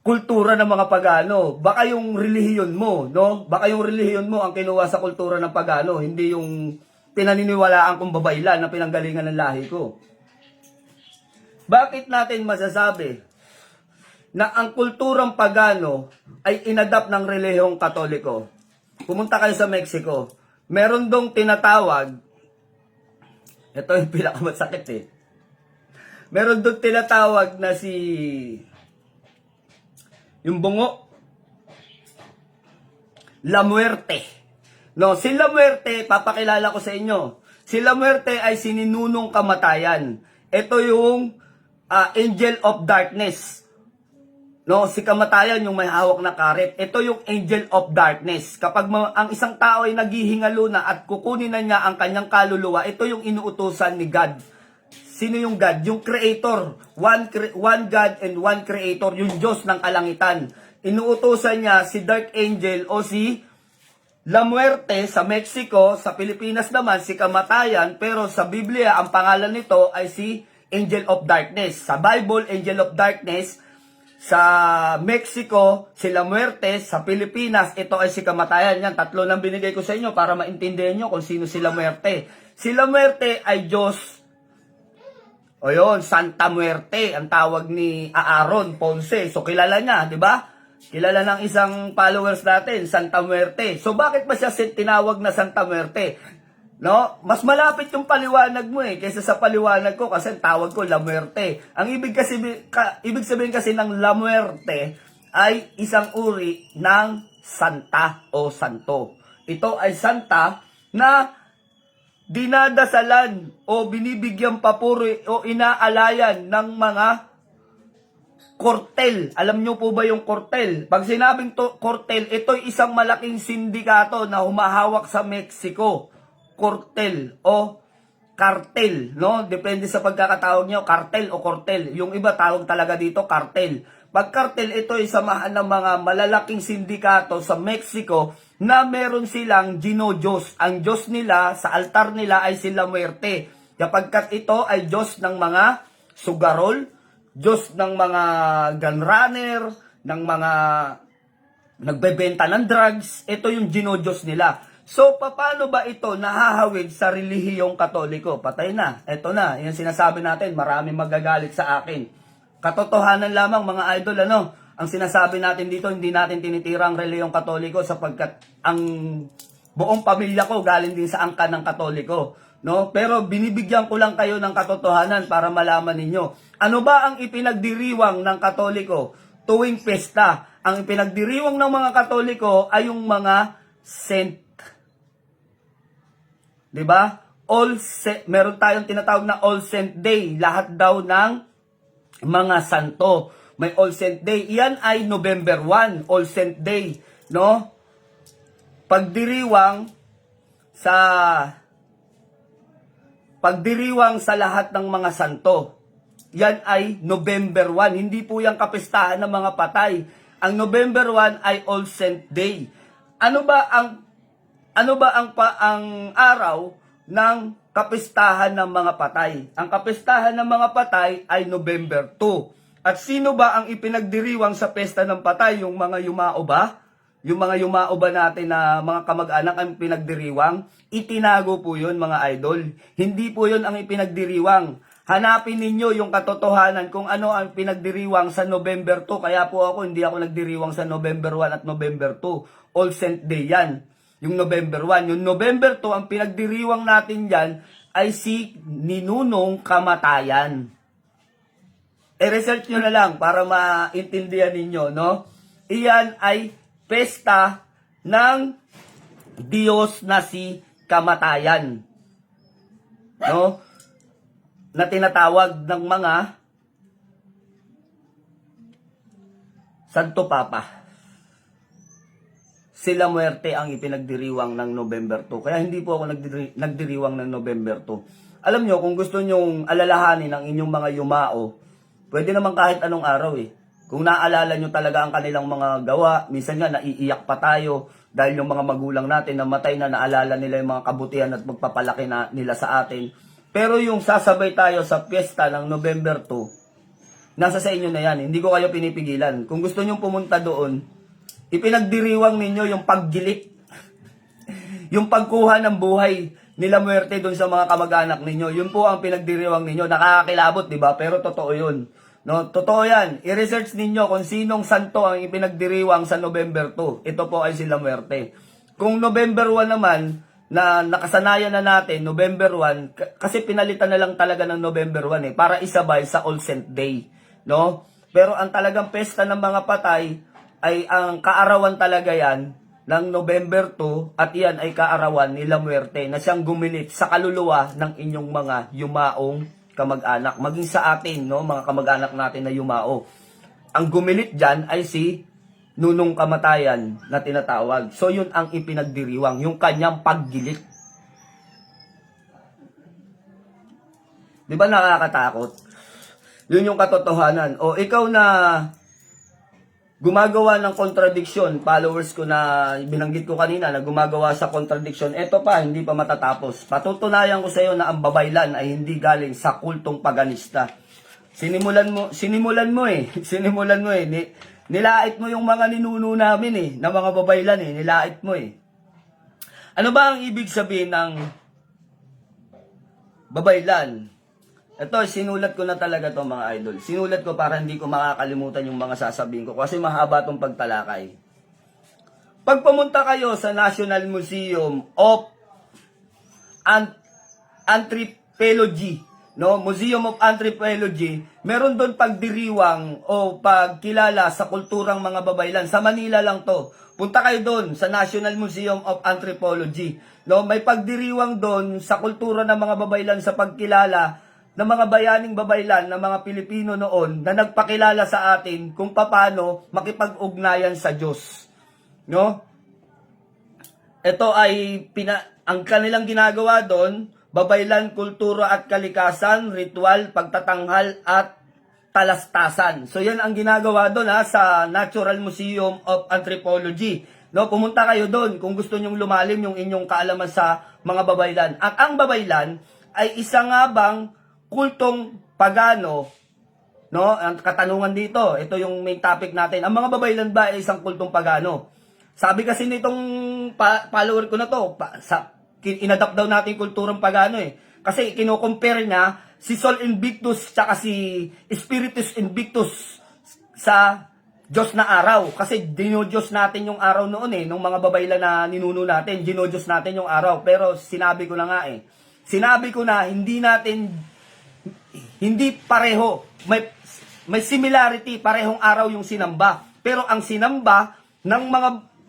kultura ng mga pagano. Baka yung relihiyon mo, no? Baka yung relihiyon mo ang kinuha sa kultura ng pagano, hindi yung pinaniniwalaan kong babaylan na pinanggalingan ng lahi ko. Bakit natin masasabi na ang kulturang pagano ay inadapt ng relihiyong Katoliko? Pumunta kayo sa Mexico, meron dong tinatawag, ito yung pinakamasakit eh, meron dong tinatawag na yung bungo, La Muerte. No, si La Muerte, papakilala ko sa inyo. Si La Muerte ay sininunong kamatayan. Ito yung angel of darkness. No, si kamatayan yung may hawak na karet. Ito yung angel of darkness. Kapag ang isang tao ay naghihingalo na at kukunin na niya ang kanyang kaluluwa, ito yung inuutusan ni God. Sino yung God? Yung Creator. One God and one Creator. Yung Diyos ng kalangitan. Inuutosan niya si Dark Angel o si La Muerte sa Mexico. Sa Pilipinas naman, si Kamatayan. Pero sa Biblia, ang pangalan nito ay si Angel of Darkness. Sa Bible, Angel of Darkness. Sa Mexico, si La Muerte. Sa Pilipinas, ito ay si Kamatayan. Yan, tatlo lang binigay ko sa inyo para maintindihan nyo kung sino si La Muerte. Si La Muerte ay Diyos. O yun, Santa Muerte, ang tawag ni Aaron Ponce. So, kilala niya, di ba? Kilala ng isang followers natin, Santa Muerte. So, bakit ba siya tinawag na Santa Muerte? No? Mas malapit yung paliwanag mo kaysa sa paliwanag ko kasi tawag ko La Muerte. Ang ibig sabihin kasi ng La Muerte ay isang uri ng santa o santo. Ito ay santa na dinadasalan o binibigyan papuri o inaalayan ng mga kortel. Alam nyo po ba yung kortel? Pag sinabing kortel, ito'y isang malaking sindikato na humahawak sa Mexico. Kortel o kartel, no? Depende sa pagkakatawag nyo, kartel o kortel. Yung iba tawag talaga dito kartel. Pag kartel, ito ay samahan ng mga malalaking sindikato sa Mexico na meron silang ginodiyos. Ang Diyos nila, sa altar nila ay si La Muerte. Kapagkat ito ay Diyos ng mga sugarol, Diyos ng mga gunrunner, ng mga nagbebenta ng drugs, ito yung ginodiyos nila. So, paano ba ito nahahawig sa relihiyong Katoliko? Patay na. Ito na. Yung sinasabi natin, maraming magagalit sa akin. Katotohanan lamang mga idol, ang sinasabi natin dito, hindi natin tinitira ang relihiyong Katoliko sapagkat ang buong pamilya ko galing din sa angkan ng Katoliko. No? Pero binibigyan ko lang kayo ng katotohanan para malaman ninyo. Ano ba ang ipinagdiriwang ng Katoliko tuwing pesta? Ang ipinagdiriwang ng mga Katoliko ay yung mga saint. 'Di ba? Meron tayong tinatawag na All Saint Day. Lahat daw ng mga santo may All Saint Day. Iyan ay November 1, All Saint Day, no? Pagdiriwang sa lahat ng mga santo. Yan ay November 1. Hindi po yan kapistahan ng mga patay. Ang November 1 ay All Saint Day. Ano ba ang araw ng kapistahan ng mga patay? Ang kapistahan ng mga patay ay November 2. At sino ba ang ipinagdiriwang sa pesta ng patay? Yung mga yumao ba? Yung mga yumao ba natin na mga kamag-anak ang pinagdiriwang? Itinago po yun mga idol. Hindi po yun ang ipinagdiriwang. Hanapin ninyo yung katotohanan kung ano ang pinagdiriwang sa November 2. Kaya po hindi ako nagdiriwang sa November 1 at November 2. All Saint Day yan. Yung November 1. Yung November 2, ang pinagdiriwang natin yan ay si Ninunong Kamatayan. I-research nyo na lang para maintindihan ninyo, no? Iyan ay pesta ng Diyos na si Kamatayan. No? Na tinatawag ng mga Santo Papa. Sila Muerte ang ipinagdiriwang ng November 2. Kaya hindi po ako nagdiriwang ng November 2. Alam nyo, kung gusto nyong alalahanin ang inyong mga yumao, pwede naman kahit anong araw Kung naalala nyo talaga ang kanilang mga gawa, minsan nga naiiyak pa tayo dahil yung mga magulang natin namatay na naalala nila yung mga kabutihan at magpapalaki nila sa atin. Pero yung sasabay tayo sa piyesta ng November 2, nasa sa inyo na yan. Hindi ko kayo pinipigilan. Kung gusto nyong pumunta doon, ipinagdiriwang ninyo yung paggilik, yung pagkuha ng buhay nila muerte doon sa mga kamag-anak ninyo. Yun po ang pinagdiriwang ninyo. Nakakakilabot, di ba? Pero totoo yun. No, totoo yan. I-research ninyo kung sinong santo ang ipinagdiriwang sa November 2. Ito po ay sila muerte. Kung November 1 naman, na nakasanayan na natin, November 1, kasi pinalitan na lang talaga ng November 1 para isabay sa All Saint Day. No? Pero ang talagang pesta ng mga patay ay ang kaarawan talaga yan ng November 2 at iyan ay kaarawan nila muerte na siyang gumilit sa kaluluwa ng inyong mga yumaong kamag-anak. Maging sa atin, no, mga kamag-anak natin na yumao. Ang gumilit dyan ay si Nunong Kamatayan na tinatawag. So yun ang ipinagdiriwang, yung kanyang paggilit. Di ba nakakatakot? Yun yung katotohanan. O ikaw na gumagawa ng contradiction, followers ko na binanggit ko kanina na gumagawa sa contradiction, eto pa, hindi pa matatapos. Patutunayan ko sa iyo na ang babaylan ay hindi galing sa kultong paganista. Sinimulan mo eh. Sinimulan mo eh. Nilait mo yung mga ninuno namin eh, na mga babaylan eh. Nilait mo eh. Ano ba ang ibig sabihin ng babaylan? Ito, sinulat ko na talaga to mga idol. Sinulat ko para hindi ko makakalimutan yung mga sasabihin ko kasi mahaba tong pagtalakay. Pag pumunta kayo sa National Museum of Anthropology, no? Museum of Anthropology, meron doon pagdiriwang o pagkilala sa kulturang mga babaylan. Sa Manila lang to. Punta kayo doon sa National Museum of Anthropology. No? May pagdiriwang doon sa kultura ng mga babaylan sa pagkilala ng mga bayaning babaylan ng mga Pilipino noon na nagpakilala sa atin kung paano makipag-ugnayan sa Diyos. No? Ito ay ang kanilang ginagawa doon, babaylan, kultura at kalikasan, ritual, pagtatanghal at talastasan. So yan ang ginagawa doon sa Natural Museum of Anthropology. No, pumunta kayo doon kung gusto nyong lumalim yung inyong kaalaman sa mga babaylan. At ang babaylan ay isa nga bang kultong pagano, no? Ang katanungan dito, ito yung main topic natin. Ang mga babaylan ba ay isang kultong pagano? Sabi kasi nitong follower ko na to, inadapt daw natin yung kulturang pagano eh. Kasi kino-compare niya si Sol Invictus tsaka si Spiritus Invictus sa Diyos na araw. Kasi dinodiyos natin yung araw noon eh, nung mga babaylan na ninuno natin, dinodiyos natin yung araw. Pero sinabi ko na nga eh, sinabi ko na hindi pareho, may similarity, parehong araw yung sinamba. Pero ang sinamba ng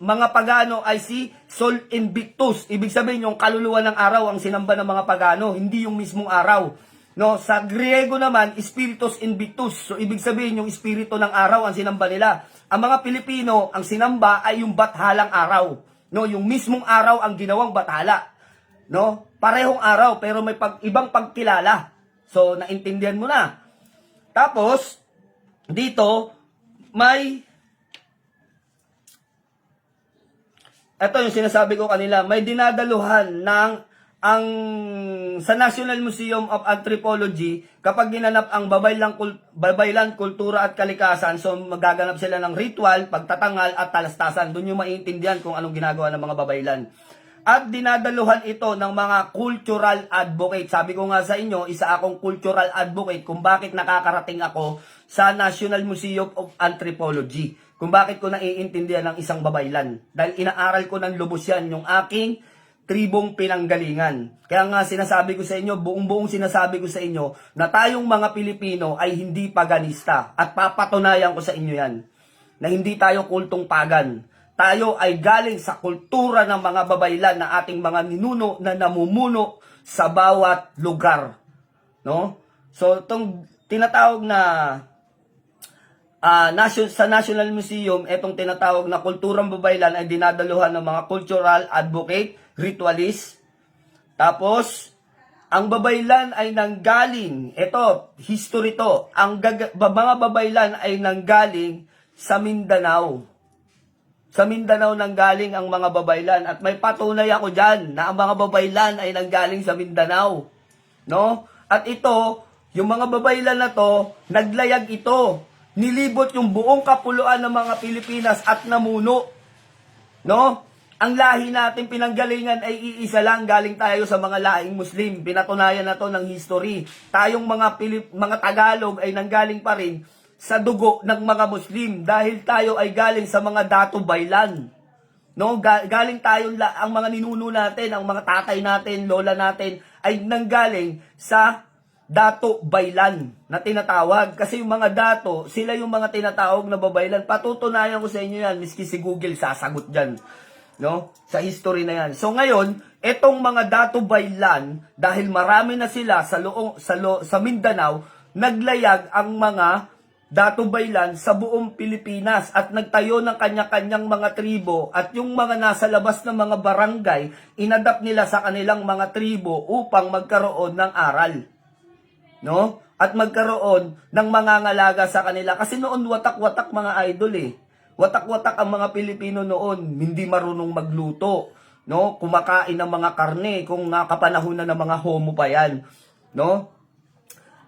mga pagano ay si Sol Invictus. Ibig sabihin yung kaluluwa ng araw ang sinamba ng mga pagano, hindi yung mismong araw. No, sa Griego naman, Spiritus Invictus. So ibig sabihin yung espiritu ng araw ang sinamba nila. Ang mga Pilipino, ang sinamba ay yung bathalang araw. No, yung mismong araw ang ginawang bathala. No? Parehong araw pero may ibang pagkilala. So, naintindihan mo na. Tapos, dito, ito yung sinasabi ko kanila, may dinadaluhan sa National Museum of Anthropology, kapag ginanap ang babaylan, kultura at kalikasan, so magaganap sila ng ritual, pagtatangal at talastasan. Doon yung maintindihan kung anong ginagawa ng mga babaylan. At dinadaluhan ito ng mga cultural advocate. Sabi ko nga sa inyo, isa akong cultural advocate kung bakit nakakarating ako sa National Museum of Anthropology. Kung bakit ko naiintindihan ng isang babaylan. Dahil inaaral ko ng lubos yan, yung aking tribong pinanggalingan. Kaya nga sinasabi ko sa inyo, buong sinasabi ko sa inyo, na tayong mga Pilipino ay hindi paganista. At papatunayan ko sa inyo yan, na hindi tayo kultong pagan. Tayo ay galing sa kultura ng mga babaylan na ating mga ninuno na namumuno sa bawat lugar. No? So, itong tinatawag na sa National Museum, itong tinatawag na kulturang babaylan ay dinadaluhan ng mga cultural advocate, ritualist. Tapos, ang babaylan ay nanggaling, ito, history to, ang mga babaylan ay nanggaling sa Mindanao. Sa Mindanao nanggaling ang mga babaylan at may patunay ako dyan na ang mga babaylan ay nanggaling sa Mindanao. No? At ito, Yung mga babaylan na to, naglayag ito. Nilibot yung buong kapuluan ng mga Pilipinas at namuno. No? Ang lahi natin pinanggalingan ay iisa lang, galing tayo sa mga lahing Muslim. Pinatunayan na to ng history. Tayong mga Tagalog ay nanggaling pa rin sa dugo ng mga Muslim dahil tayo ay galing sa mga Dato Baylan. No, galing tayo ang mga ninuno natin, ang mga tatay natin, lola natin ay nanggaling sa Dato Baylan na tinatawag. Kasi yung mga dato, sila yung mga tinatawag na babaylan. Patutunayan ko sa inyo yan, miski si Google sasagot dyan. No? Sa history na yan. So ngayon, etong mga Dato Baylan, dahil marami na sila sa Mindanao, naglayag ang mga Dato Baylan sa buong Pilipinas at nagtayo ng kanya-kanyang mga tribo at yung mga nasa labas ng mga barangay, inadapt nila sa kanilang mga tribo upang magkaroon ng aral. No? At magkaroon ng mga ngalaga sa kanila. Kasi noon watak-watak mga idol eh. Watak-watak ang mga Pilipino noon, hindi marunong magluto, no? Kumakain ng mga karne kung kapanahunan ng mga homo pa 'yan, no?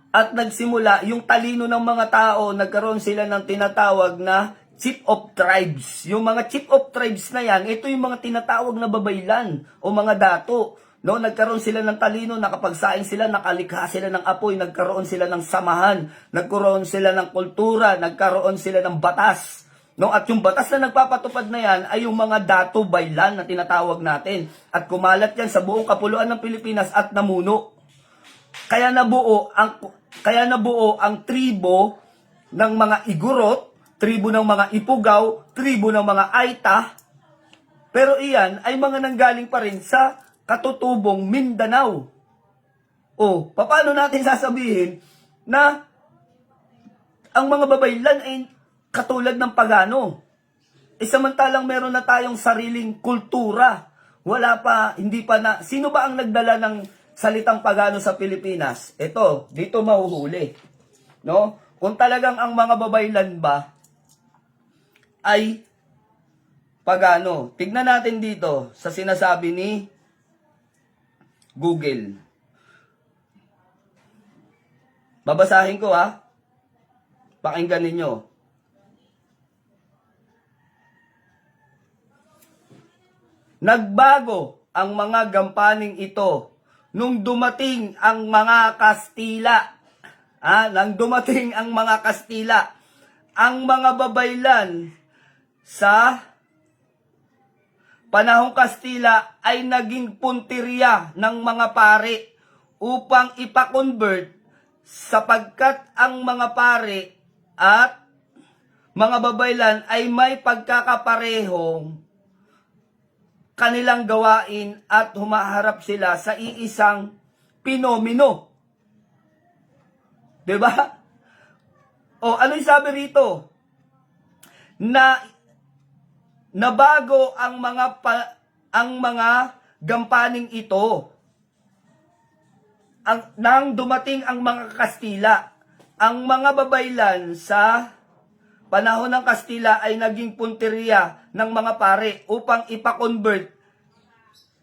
At nagsimula yung talino ng mga tao, nagkaroon sila ng tinatawag na chief of tribes. Yung mga chief of tribes na 'yan, ito yung mga tinatawag na babaylan o mga dato. No, nagkaroon sila ng talino, nakapagsaing sila, nakalikha sila ng apoy, nagkaroon sila ng samahan, nagkaroon sila ng kultura, nagkaroon sila ng batas. No, at yung batas na nagpapatupad na yan ay yung mga Dato Baylan na tinatawag natin. At kumalat yan sa buong kapuluan ng Pilipinas at namuno. Kaya nabuo ang tribo ng mga Igorot, tribo ng mga Ipugaw, tribo ng mga Aita. Pero iyan ay mga nanggaling pa rin sa katutubong Mindanao. O, paano natin sasabihin na ang mga babaylan ay katulad ng pagano? Samantalang meron na tayong sariling kultura. Sino ba ang nagdala ng salitang pagano sa Pilipinas? Ito, dito mahuhuli. No? Kung talagang ang mga babaylan ba ay pagano. Tignan natin dito sa sinasabi ni Google. Babasahin ko ha. Pakinggan ninyo. Nagbago ang mga gampaning ito nung dumating ang mga Kastila. Nang dumating ang mga Kastila, ang mga babaylan sa panahong Kastila ay naging punteriya ng mga pare upang ipa-convert sapagkat ang mga pare at mga babaylan ay may pagkakaparehong kanilang gawain at humaharap sila sa iisang pinomeno. 'Di ba? O ano 'yung sabi rito? Na nabago ang mga gampaning ito. Nang dumating ang mga Kastila, ang mga babaylan sa panahon ng Kastila ay naging punteriya ng mga pare upang ipa-convert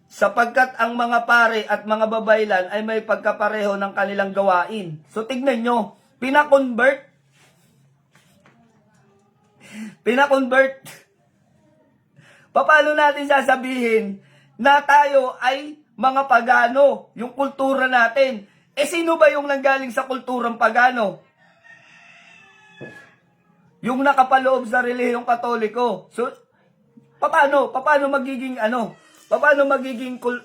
sapagkat ang mga pare at mga babaylan ay may pagkapareho ng kanilang gawain. So tignan nyo, pina-convert. Paano natin sasabihin na tayo ay mga pagano, yung kultura natin? Sino ba yung nanggaling sa kulturang pagano? Yung nakapaloob sa relihiyong Katoliko. So, paano magiging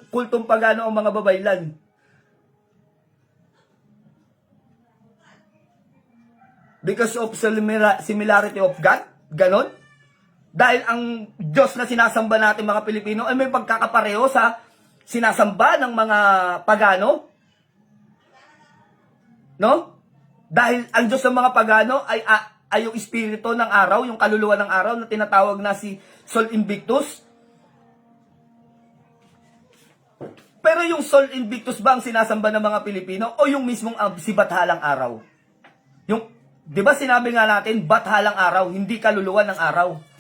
kultong pagano ang mga babaylan? Because of similarity of God? Ganon? Dahil ang Diyos na sinasamba natin mga Pilipino ay may pagkakapareho sa sinasamba ng mga pagano? No? Dahil ang Diyos ng mga pagano ay yung espiritu ng araw, yung kaluluwa ng araw na tinatawag na si Sol Invictus. Pero yung Sol Invictus ba ang sinasamba ng mga Pilipino o yung mismong si Bathalang Araw? Yung, di ba sinabi nga natin, Bathalang Araw, hindi kaluluwa ng araw.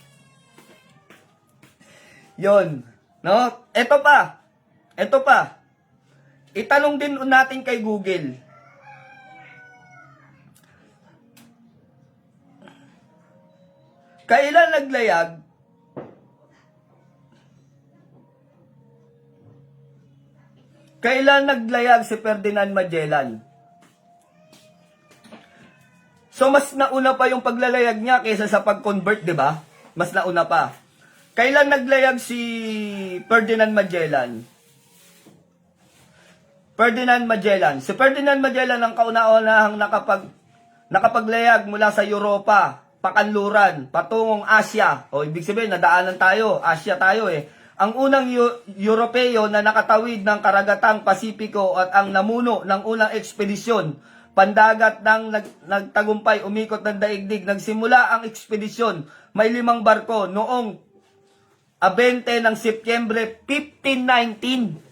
Yon, no? Ito pa. Itanong din natin kay Google. Kailan naglayag? Kailan naglayag si Ferdinand Magellan? So mas nauna pa yung paglalayag niya kaysa sa pag-convert, 'di ba? Mas nauna pa. Kailan naglayag si Ferdinand Magellan? Ferdinand Magellan. Si Ferdinand Magellan ang kauna-unahang nakapaglayag mula sa Europa, pakanluran, patungong Asia. O ibig sabihin, nadaanan tayo, Asia tayo eh. Ang unang Europeo na nakatawid ng karagatang Pasipiko at ang namuno ng unang ekspedisyon, pandagat ng nagtagumpay, umikot ng daigdig. Nagsimula ang ekspedisyon, may 5 barko noong 20 ng Setyembre 1519.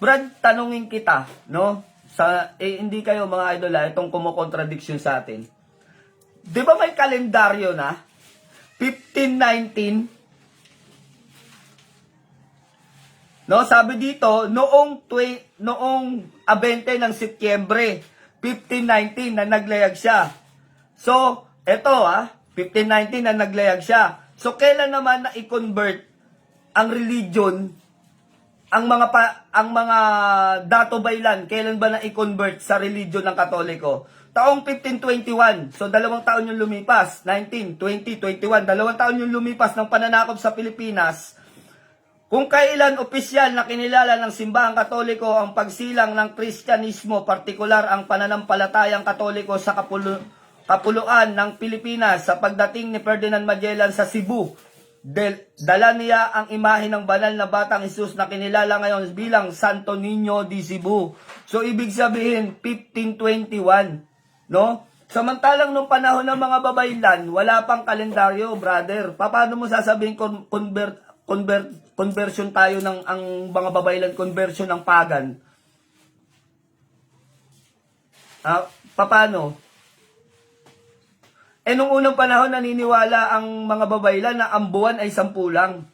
Brad, tanungin kita, no? Hindi kayo mga idol, itong kumokontradiction sa atin. Di ba may kalendaryo na? 1519? No, sabi dito, noong 20 ng Setyembre 1519 na naglayag siya. So, eto 1519 na naglayag siya. So, kailan naman na i-convert ang religion, ang mga dato baylan, kailan ba na i-convert sa religion ng Katoliko? Taong 1521. So, 2 taon yung lumipas. 19, 20, 21. 2 taon yung lumipas ng pananakop sa Pilipinas. Kung kailan opisyal na kinilala ng simbahang Katoliko ang pagsilang ng Kristyanismo, partikular ang pananampalatayang Katoliko sa kapuluan ng Pilipinas sa pagdating ni Ferdinand Magellan sa Cebu. Dala niya ang imahe ng banal na batang Jesus na kinilala ngayon bilang Santo Niño de Cebu. So, ibig sabihin, 1521. No? Samantalang nung panahon ng mga babaylan, wala pang kalendaryo, brother. Paano mo sasabihin conversion tayo ng ang mga babaylan, conversion ng pagan? Paano? Nung unang panahon, naniniwala ang mga babaylan na ang buwan ay 10 lang.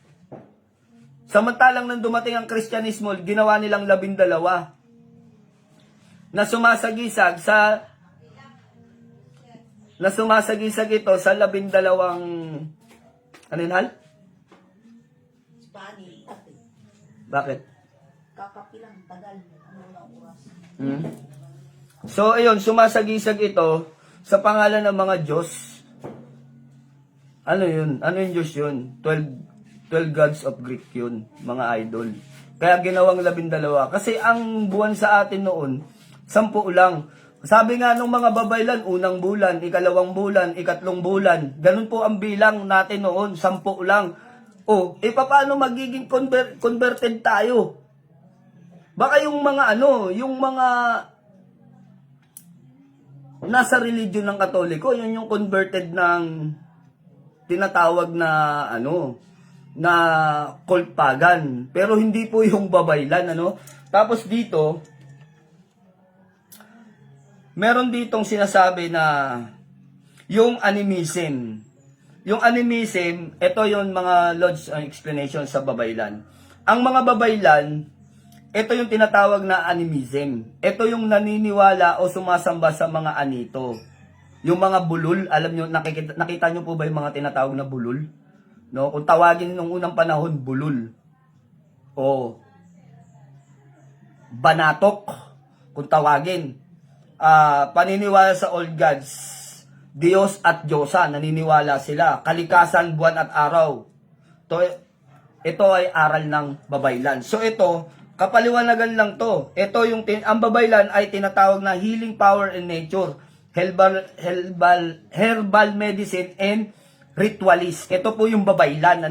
Samantalang nang dumating ang Kristyanismo, ginawa nilang 12 na sumasagisag ito sa 12 ano yun, Hal? Spanish. Bakit? Kakapilang tagal. Ano na oras? So, ayun, sumasagisag ito sa pangalan ng mga Diyos. Ano yun? Ano yung Diyos yun? 12 gods of Greek yun, mga idol. Kaya ginawang 12. Kasi ang buwan sa atin noon, 10 lang. Sabi nga nung mga babaylan, unang bulan, ikalawang bulan, ikatlong bulan. Ganun po ang bilang natin noon, 10 lang. Paano magiging converted tayo? Baka yung mga nasa religion ng Katoliko, yun yung converted ng tinatawag na na cult pagan. Pero hindi po yung babaylan, Tapos dito, meron ditong sinasabi na yung animism. Yung animism, ito yung mga Lord's explanation sa babaylan. Ang mga babaylan, ito yung tinatawag na animism. Ito yung naniniwala o sumasamba sa mga anito. Yung mga bulol, alam nyo, nakita nyo po ba yung mga tinatawag na bulol? No? Kung tawagin nung unang panahon, bulol. O banatok, kung tawagin. Paniniwala sa old gods. Diyos at Diyosa, naniniwala sila. Kalikasan, buwan at araw. Ito ay aral ng babaylan. So ito, kapaliwanagan lang to. Ito ang babaylan ay tinatawag na healing power in nature, herbal medicine and ritualist. Ito po yung babaylan,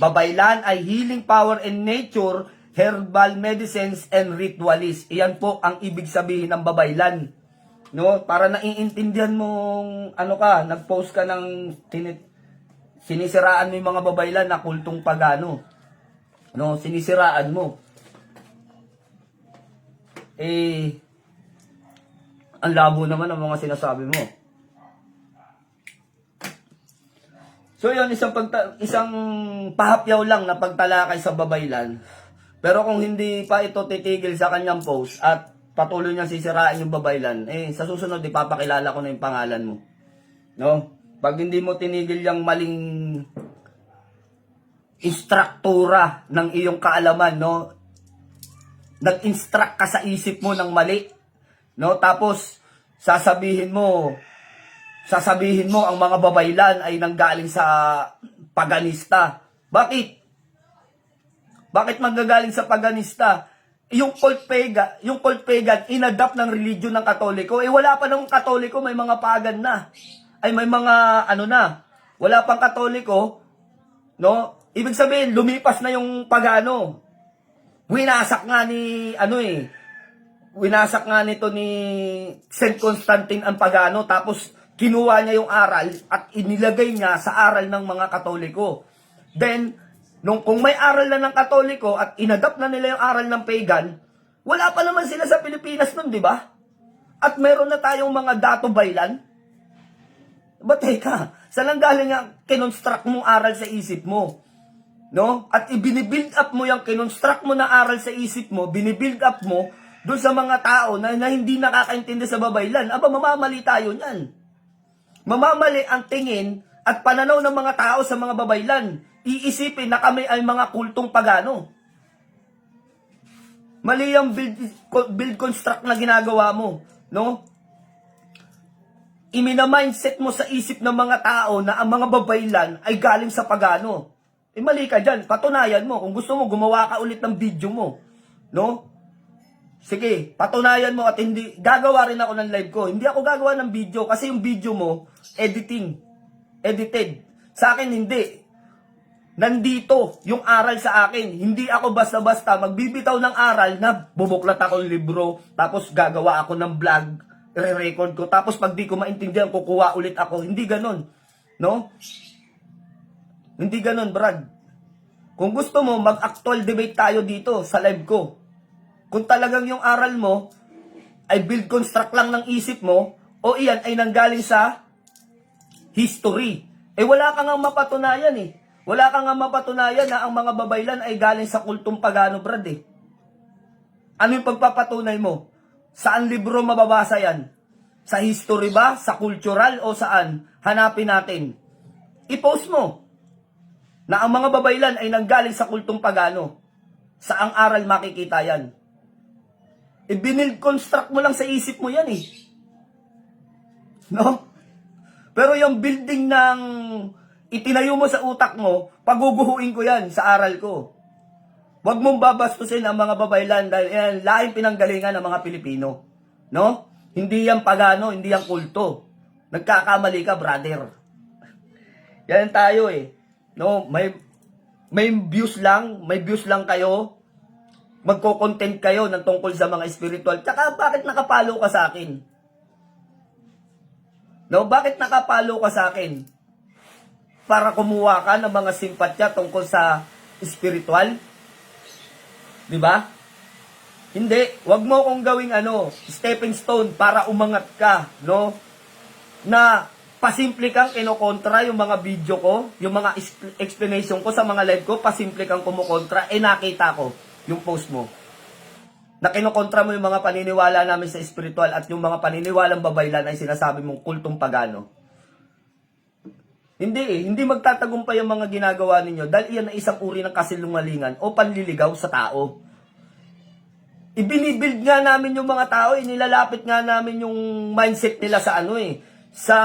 Babaylan ay healing power in nature, herbal medicines and ritualist. Iyan po ang ibig sabihin ng babaylan. Para naiintindihan mong nag-post ka ng sinisiraan mo yung mga babaylan na kultong pagano. Sinisiraan mo. Ang labo naman ng mga sinasabi mo. So yun, isang pahapyaw lang na pagtalakay sa babaylan. Pero kung hindi pa ito titigil sa kanyang post at patuloy niyang sisirain yung babaylan, sa susunod ipapakilala ko na yung pangalan mo. No? Pag hindi mo tinigil yung maling instruktura ng iyong kaalaman, no? Nag-instruct ka sa isip mo ng mali, no? Tapos sasabihin mo ang mga babaylan ay nanggaling sa paganista. Bakit? Bakit manggagaling sa paganista? Yung cult pagan, inadapt ng religion ng Katoliko. Eh wala pa ng Katoliko, may mga pagan na. Ay may mga ano na. Wala pang Katoliko, no? Ibig sabihin, lumipas na yung pagano. Winasak nga nito ni Saint Constantine ang pagano, tapos kinuha niya yung aral at inilagay niya sa aral ng mga Katoliko. Then, kung may aral na ng Katoliko at inadapt na nila yung aral ng pagan, wala pa naman sila sa Pilipinas nun, di ba? At meron na tayong mga dato baylan. Ba teka, saan galing ang kinonstruct mong aral sa isip mo? No? At ibinibuild up mo yung kinonstruct mo na aral sa isip mo, binibuild up mo doon sa mga tao na hindi nakakaintindi sa babaylan. Aba, mamamali tayo niyan. Mamamali ang tingin at pananaw ng mga tao sa mga babaylan. Iisipin na kami ay mga kultong pagano. Mali yung build construct na ginagawa mo, no? Imina-mindset mo sa isip ng mga tao na ang mga babaylan ay galing sa pagano. Eh mali ka dyan, patunayan mo. Kung gusto mo, gumawa ka ulit ng video mo, no? Sige, patunayan mo at hindi, gagawa rin ako ng live ko. Hindi ako gagawa ng video kasi yung video mo, edited. Sa akin, hindi. Nandito yung aral sa akin. Hindi ako basta-basta magbibitaw ng aral na bubuklat ako ng libro, tapos gagawa ako ng vlog, re-record ko, tapos pag di ko maintindihan, kukuha ulit ako. Hindi ganon. No? Hindi ganon, Brad. Kung gusto mo, mag-actual debate tayo dito sa live ko. Kung talagang yung aral mo ay build construct lang ng isip mo, o iyan ay nanggaling sa history. Eh wala kang nga mapatunayan eh. Wala kang nga mapatunayan na ang mga babaylan ay galing sa kultong pagano, Brad eh. Ano yung pagpapatunay mo? Saan libro mababasa yan? Sa history ba? Sa cultural? O saan? Hanapin natin. I-post mo na ang mga babaylan ay nanggaling sa kultong pagano. Saang aral makikita yan? I-build construct mo lang sa isip mo yan eh. No? Pero yung building ng itinayo mo sa utak mo, paguguhuin ko yan sa aral ko. Huwag mong babastusin ang mga babaylan dahil yan, laing pinanggalingan ng mga Pilipino. No? Hindi yan pagano, hindi yan kulto. Nagkakamali ka, brother. Yan tayo eh. No, may views lang kayo. Magko-content kayo ng tungkol sa mga spiritual. Tsaka bakit nakapalo ka sa akin? No, bakit nakapalo ka sa akin? Para kumuha ka ng mga simpatya tungkol sa spiritual? 'Di ba? Hindi, wag mo kong gawing stepping stone para umangat ka, no? Na pasimple kang kinokontra yung mga video ko, yung mga explanation ko sa mga live ko, pasimple kang kumukontra, nakita ko yung post mo. Na kinokontra mo yung mga paniniwala namin sa spiritual at yung mga paniniwalang babaylan ay sinasabi mong kultong pagano. Hindi magtatagumpay yung mga ginagawa ninyo dahil iyan ay isang uri ng kasinungalingan o panliligaw sa tao. Ibinibuild nga namin yung mga tao, nilalapit nga namin yung mindset nila sa sa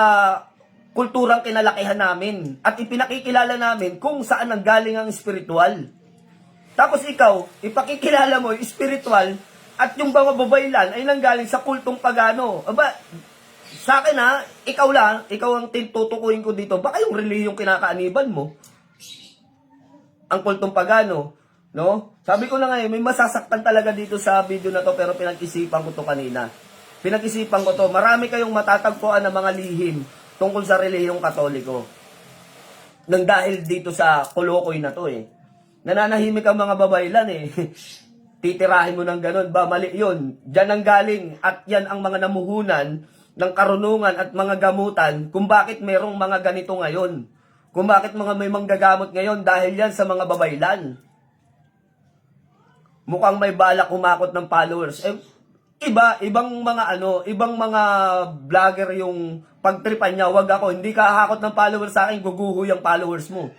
kulturang kinalakihan namin at ipinakikilala namin kung saan nanggaling ang spiritual. Tapos ikaw, ipakikilala mo yung spiritual at yung mga babaylan ay nanggaling sa kultong pagano. Aba, sa akin ikaw ang tutukuyin ko dito. Baka yung reliyong kinakaaniban mo, ang kultong pagano, no? Sabi ko na ngayon, may masasaktan talaga dito sa video na to pero pinag-isipan ko to kanina. Pinag-isipan ko to, marami kayong matatagpuan ng mga lihim tungkol sa relihiyong Katoliko. Nang dahil dito sa kolokoy na to Nananahimik ang mga babaylan Titirahin mo ng ganun, ba mali yun. Diyan ang galing at yan ang mga namuhunan ng karunungan at mga gamutan kung bakit merong mga ganito ngayon. Kung bakit may manggagamot ngayon dahil yan sa mga babaylan. Mukhang may balak kumakot ng followers. ibang mga vlogger yung pagtripan niya, wag ako, hindi ka hahakot ng followers sa akin, guguho yung followers mo.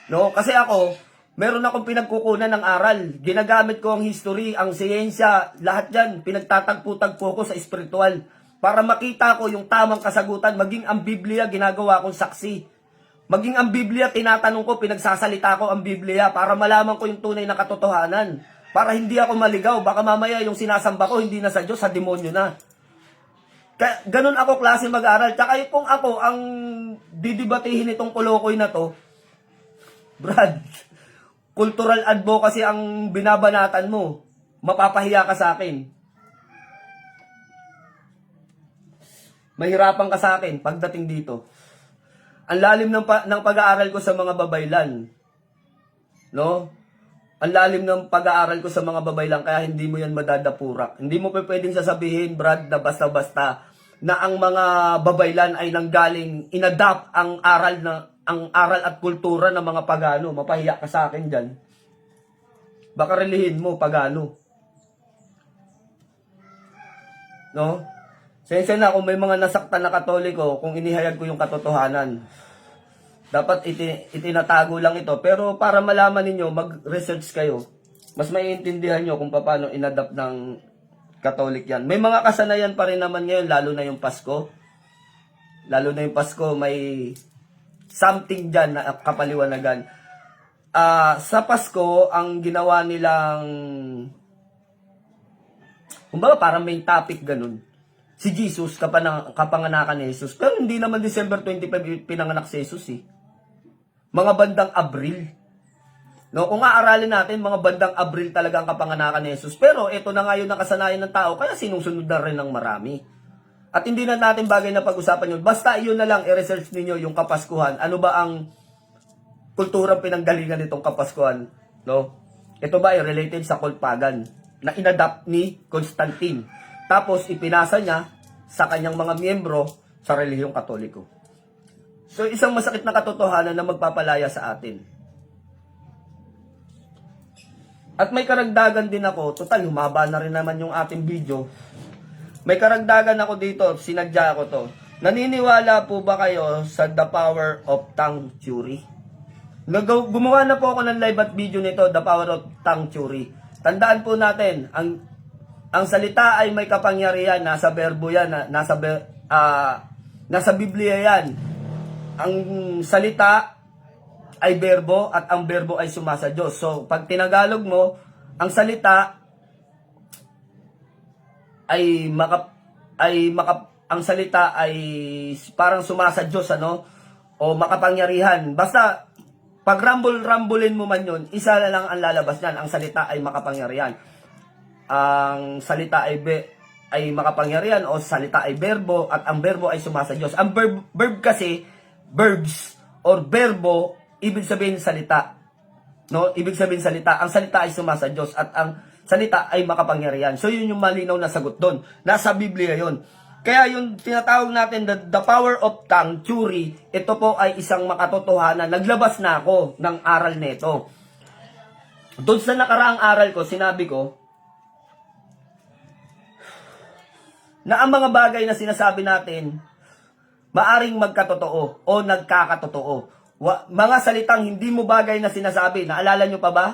No? Kasi ako, meron akong pinagkukunan ng aral. Ginagamit ko ang history, ang siyensya, lahat yan. Pinagtatagpo-tagpo ko sa espiritual. Para makita ko yung tamang kasagutan, maging ang Biblia, ginagawa kong saksi. Maging ang Biblia, tinatanong ko, pinagsasalita ko ang Biblia para malaman ko yung tunay na katotohanan. Para hindi ako maligaw. Baka mamaya yung sinasamba ko, hindi na sa Diyos, sa demonyo na. Kaya, ganun ako klase mag-aral. Tsaka kung ako ang didibatihin itong kulokoy na to, Brad, cultural advocacy ang binabanatan mo. Mapapahiya ka sa akin. Mahirapan ka sa akin pagdating dito. Ang lalim ng pag-aaral ko sa mga babaylan. No? Ang lalim ng pag-aaral ko sa mga babaylan, kaya hindi mo yan madadapurak. Hindi mo pwedeng sasabihin, Brad, na basta-basta na ang mga babaylan ay nanggaling, inadapt ang aral at kultura ng mga pagano. Mapahiya ka sa akin dyan. Baka relihin mo, pagano. No? Sensya na kung may mga nasaktan na Katoliko, kung inihayag ko yung katotohanan. Dapat itinatago lang ito. Pero para malaman ninyo, mag-research kayo. Mas maiintindihan nyo kung paano inadapt ng Katolik yan. May mga kasanayan pa rin naman ngayon, lalo na yung Pasko. Lalo na yung Pasko, may something dyan na kapaliwanagan. Sa Pasko, ang ginawa nilang, kumbaga parang may topic ganun. Si Jesus, kapanganakan ni Jesus. Pero hindi naman December 25 pinanganak si Jesus eh. Mga bandang Abril. No, kung aaralin natin, mga bandang Abril talaga ang kapanganakan ni Jesus. Pero ito na nga yun ang kasanayan ng tao, kaya sinusunod na rin ng marami. At hindi na natin bagay na pag-usapan yun. Basta yun na lang, i-research ninyo yung Kapaskuhan. Ano ba ang kulturang pinanggalingan nitong Kapaskuhan? No? Ito ba ay related sa cult pagan na inadapt ni Constantine. Tapos ipinasa niya sa kanyang mga miyembro sa relihiyong Katoliko. So isang masakit na katotohanan na magpapalaya sa atin. At may karagdagan din ako, total humaba na rin naman yung ating video. May karagdagan ako dito, sinadya ko to. Naniniwala po ba kayo sa the power of tongue theory? Gumawa na po ako ng live at video nito, the power of tongue theory. Tandaan po natin, ang salita ay may kapangyarihan, nasa verbo yan, nasa Biblia yan. Ang salita ay verbo at ang verbo ay sumasa Diyos. So, pag tinagalog mo, ang salita ang salita ay parang sumasa Diyos, ano? O makapangyarihan. Basta, pag rambulin mo man yun, isa na lang ang lalabas niyan. Ang salita ay makapangyarihan. Ang salita ay makapangyarihan o salita ay verbo at ang verbo ay sumasa Diyos. Ang verb kasi, verbs or verbo, ibig sabihin salita. No? Ibig sabihin salita. Ang salita ay sumasa Diyos at ang salita ay makapangyarihan. So yun yung malinaw na sagot doon. Nasa Biblia yun. Kaya yung tinatawag natin the power of tongue theory, ito po ay isang makatotohanan. Naglabas na ako ng aral nito. Doon sa nakaraang aral ko, sinabi ko, na ang mga bagay na sinasabi natin, maaring magkatotoo o nagkakatotoo. Mga salitang hindi mo bagay na sinasabi, naalala nyo pa ba?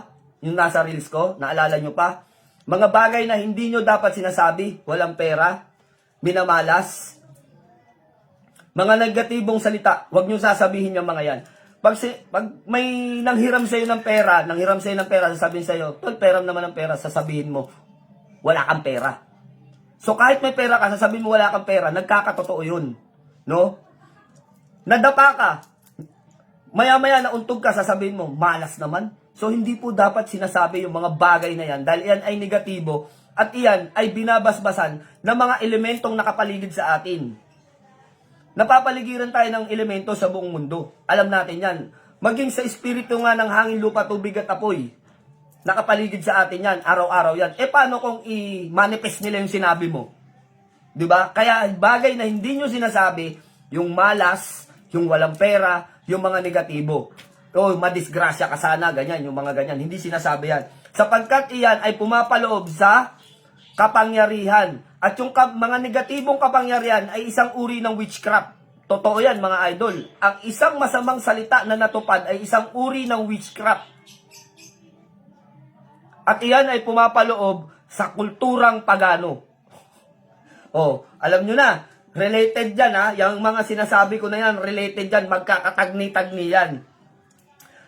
Yung nasa reels ko, naalala nyo pa? Mga bagay na hindi nyo dapat sinasabi, walang pera, minamalas, mga negatibong salita, wag nyo sasabihin yung mga yan. Pag may nanghiram sa'yo ng pera, sasabihin sa'yo, tol, peram naman ng pera, sasabihin mo, wala kang pera. So kahit may pera ka, sasabihin mo wala kang pera, nagkakatotoo yun. No? Nadapa ka, maya-maya nauntog ka, sasabihin mo, malas naman. So hindi po dapat sinasabi yung mga bagay na yan, dahil yan ay negatibo, at iyan ay binabasbasan ng mga elementong nakapaligid sa atin. Napapaligiran tayo ng elemento sa buong mundo. Alam natin yan. Maging sa espiritu nga ng hangin, lupa, tubig at apoy. Nakapaligid sa atin yan. Araw-araw yan. E paano kung i-manifest nila yung sinabi mo? Diba? Kaya bagay na hindi nyo sinasabi, yung malas, yung walang pera, yung mga negatibo. O madisgrasya ka sana, ganyan, yung mga ganyan. Hindi sinasabi yan. Sapagkat iyan ay pumapaloob sa kapangyarihan At yung mga negatibong kapangyarihan ay isang uri ng witchcraft. Totoo yan, mga idol. Ang isang masamang salita na natupad ay isang uri ng witchcraft. At iyan ay pumapaloob sa kulturang pagano. Oh, alam nyo na, related yan ha. Yung mga sinasabi ko na yan, related yan. Magkakatagni-tagni yan.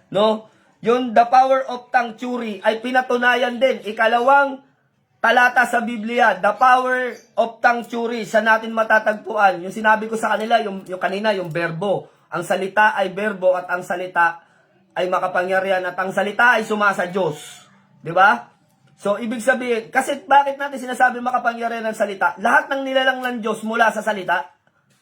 No? Yung the power of sanctuary ay pinatunayan din. Ikalawang talata sa Biblia, the power of sanctuary, sa natin matatagpuan. Yung sinabi ko sa kanila, yung kanina, yung verbo. Ang salita ay verbo at ang salita ay makapangyarihan at ang salita ay sumasa Diyos. Di ba? So, ibig sabihin, kasi bakit natin sinasabi makapangyarihan ng salita? Lahat ng nilalang ng Diyos mula sa salita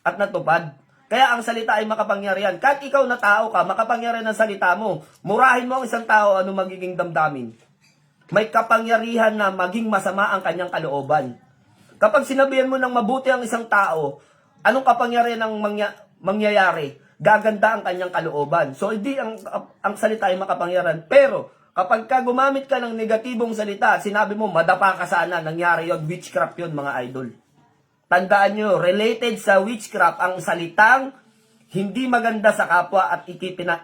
at natupad. Kaya ang salita ay makapangyarihan. Kahit ikaw na tao ka, makapangyarihan ng salita mo. Murahin mo ang isang tao, ano magiging damdamin? May kapangyarihan na maging masama ang kanyang kalooban. Kapag sinabihan mo ng mabuti ang isang tao, anong kapangyarihan ang mangyayari? Gaganda ang kanyang kalooban. So, hindi ang salita ay makapangyarihan. Pero, kapag ka gumamit ka ng negatibong salita, sinabi mo, madapa ka sana, nangyari yon, witchcraft yun, mga idol. Tandaan nyo, related sa witchcraft ang salitang hindi maganda sa kapwa at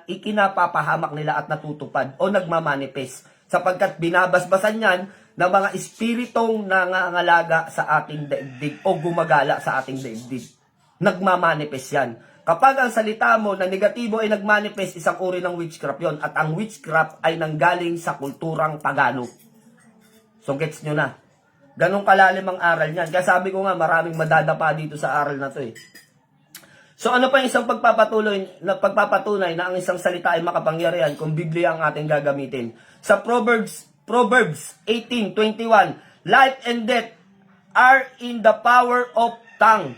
ikinapapahamak nila at natutupad o nagmamanifest. Sapagkat binabasbasan yan ng mga espiritong nangangalaga sa ating daigdig o gumagala sa ating daigdig. Nagmamanifest yan. Kapag ang salita mo na negatibo ay nagmanifest, isang uri ng witchcraft yon. At ang witchcraft ay nanggaling sa kulturang pagano. So gets nyo na. Ganong kalalim ang aral niyan. Kaya sabi ko nga, maraming madadapa dito sa aral na to eh. So ano pa yung isang pagpapatunay na ang isang salita ay makapangyarihan kung Biblia ang ating gagamitin? Sa Proverbs 18:21, life and death are in the power of tongue.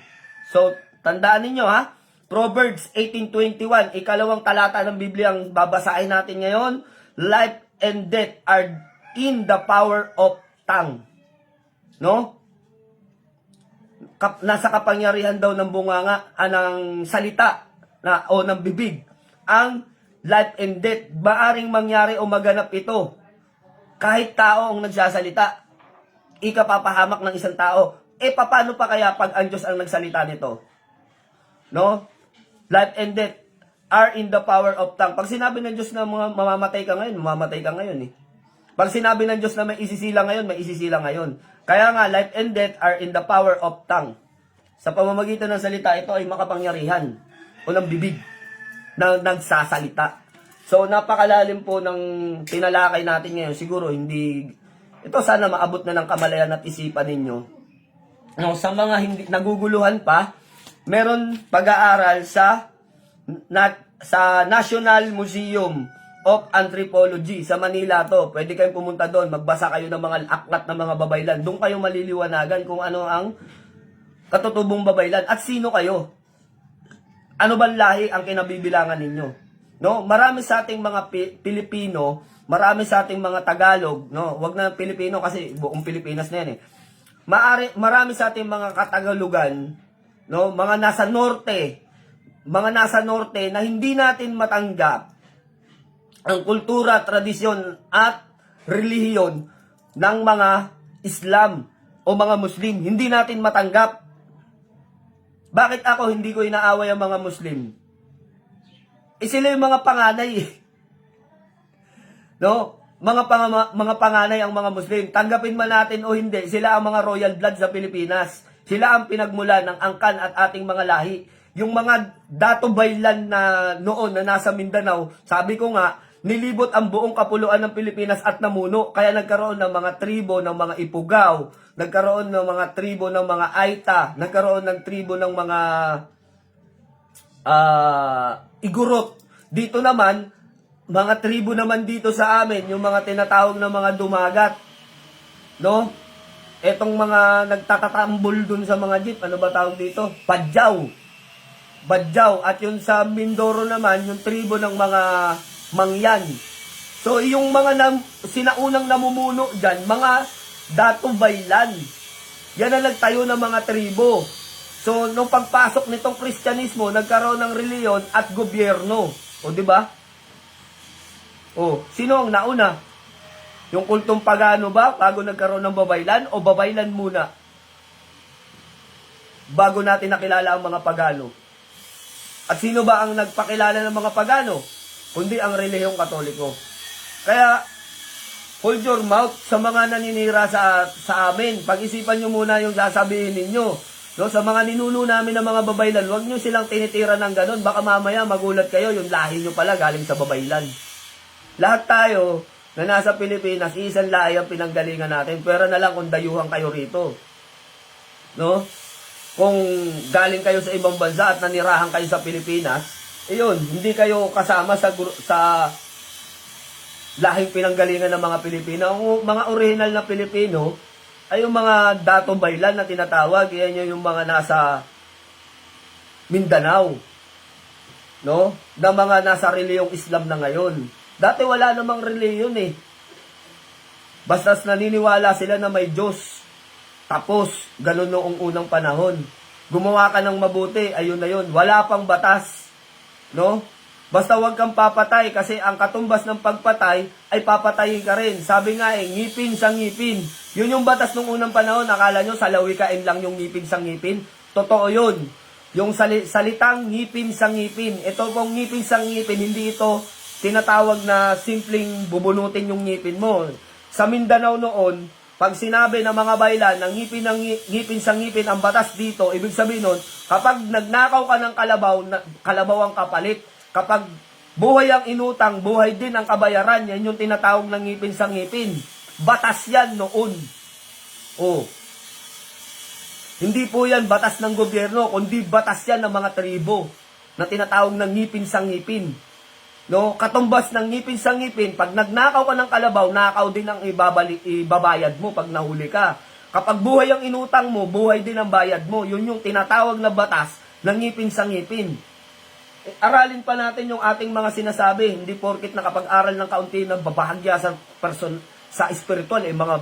So tandaan ninyo ha, Proverbs 18:21, ikalawang talata ng Biblia ang babasahin natin ngayon. Life and death are in the power of tongue. No? Nasa kapangyarihan daw ng bunganga, ng salita o ng bibig. Ang life and death, maaring mangyari o maganap ito. Kahit tao ang nagsasalita, ikapapahamak ng isang tao. Paano pa kaya pag ang Diyos ang nagsalita nito? No? Life and death are in the power of tongue. Pag sinabi ng Diyos na mamamatay ka ngayon eh. Pag sinabi ng Diyos na may isisila ngayon. Kaya nga, life and death are in the power of tongue. Sa pamamagitan ng salita, ito ay makapangyarihan o ng bibig na nagsasalita. So, napakalalim po ng tinalakay natin ngayon. Siguro, ito sana maabot na ng kamalayan at isipan ninyo. No, sa mga hindi naguguluhan pa, meron pag-aaral sa National Museum of Anthropology sa Manila to. Pwede kayong pumunta doon, magbasa kayo ng mga aklat ng mga babaylan. Doon kayo maliliwanagan kung ano ang katutubong babaylan at sino kayo. Ano bang lahi ang kinabibilangan ninyo? No, marami sa ating mga Pilipino, marami sa ating mga Tagalog, no, wag na Pilipino kasi buong Pilipinas na yan eh. Marami sa ating mga Katagalugan, no, mga nasa norte na hindi natin matanggap ang kultura, tradisyon at relihiyon ng mga Islam o mga Muslim. Hindi natin matanggap. Bakit ako hindi ko inaaway ang mga Muslim? Sila yung mga panganay eh. No? Mga panganay ang mga Muslim. Tanggapin man natin o hindi, sila ang mga royal blood sa Pilipinas. Sila ang pinagmula ng angkan at ating mga lahi. Yung mga datobaylan na noon na nasa Mindanao, sabi ko nga, nilibot ang buong kapuluan ng Pilipinas at namuno. Kaya nagkaroon ng mga tribo ng mga Ifugao, nagkaroon ng mga tribo ng mga Aita, nagkaroon ng tribo ng mga Igorot. Dito naman, mga tribo naman dito sa amin, yung mga tinatawag na mga dumagat. No? Etong mga nagtatatambol dun sa mga jeep, ano ba tawag dito? Badyaw. At yun sa Mindoro naman, yung tribo ng mga Mangyan. So, yung mga sinaunang namumuno dyan, mga Datubaylan. Yan ang nagtayo ng mga tribo. So, nung pagpasok nitong Kristyanismo, nagkaroon ng reliyon at gobyerno. O, di ba? O, sino ang nauna? Yung kultong pagano ba, bago nagkaroon ng babaylan? O babaylan muna? bago natin nakilala ang mga pagano. At sino ba ang nagpakilala ng mga pagano? Kundi ang relihiyong Katoliko. Kaya, hold your mouth sa mga naninira sa amin. Pag-isipan nyo muna yung sasabihin ninyo. No, sa mga ninuno namin ng mga babaylan, huwag nyo silang tinitira ng ganun. Baka mamaya magulat kayo, yung lahi nyo pala galing sa babaylan. Lahat tayo na nasa Pilipinas, isang lahi ang pinanggalingan natin. Pwera na lang kung dayuhan kayo rito. No? Kung galing kayo sa ibang bansa at nanirahan kayo sa Pilipinas, ayun, hindi kayo kasama sa lahing pinanggalingan ng mga Pilipino. Ang mga original na Pilipino ay yung mga dato baylan na tinatawag. Yan yung mga nasa Mindanao. No? Na mga nasa reliyong Islam na ngayon. Dati wala namang reliyon eh. Basta naniniwala sila na may Diyos. Tapos, ganun noong unang panahon. Gumawa ka ng mabuti, ayun na yun. Wala pang batas. No? Basta huwag kang papatay kasi ang katumbas ng pagpatay ay papatayin ka rin. Sabi nga ngipin sa ngipin. Yun yung batas nung unang panahon. Akala nyo salawikain lang yung ngipin sa ngipin? Totoo yun. Yung salitang ngipin sa ngipin. Ito pong ngipin sa ngipin, hindi ito tinatawag na simpleng bubunutin yung ngipin mo. Sa Mindanao noon, pag sinabi ng mga baylan ng ngipin sa ngipin ang batas dito, ibig sabihin nun, kapag nagnakaw ka ng kalabaw ang kapalit. Kapag buhay ang inutang, buhay din ang kabayaran. Yan yung tinatawag ng ngipin sa ngipin. Batas yan noon. Oh. Hindi po yan batas ng gobyerno, kundi batas yan ng mga tribo na tinatawag ng ngipin sa ngipin. No? Katumbas ng ngipin sa ngipin, pag nagnakaw ka ng kalabaw, nakaw din ang ibabayad mo pag nahuli ka. Kapag buhay ang inutang mo, buhay din ang bayad mo. Yun yung tinatawag na batas ng ngipin sa ngipin. Aralin pa natin yung ating mga sinasabi. Hindi porkit nakapag-aral ng kaunti na babahagya sa spiritual, mga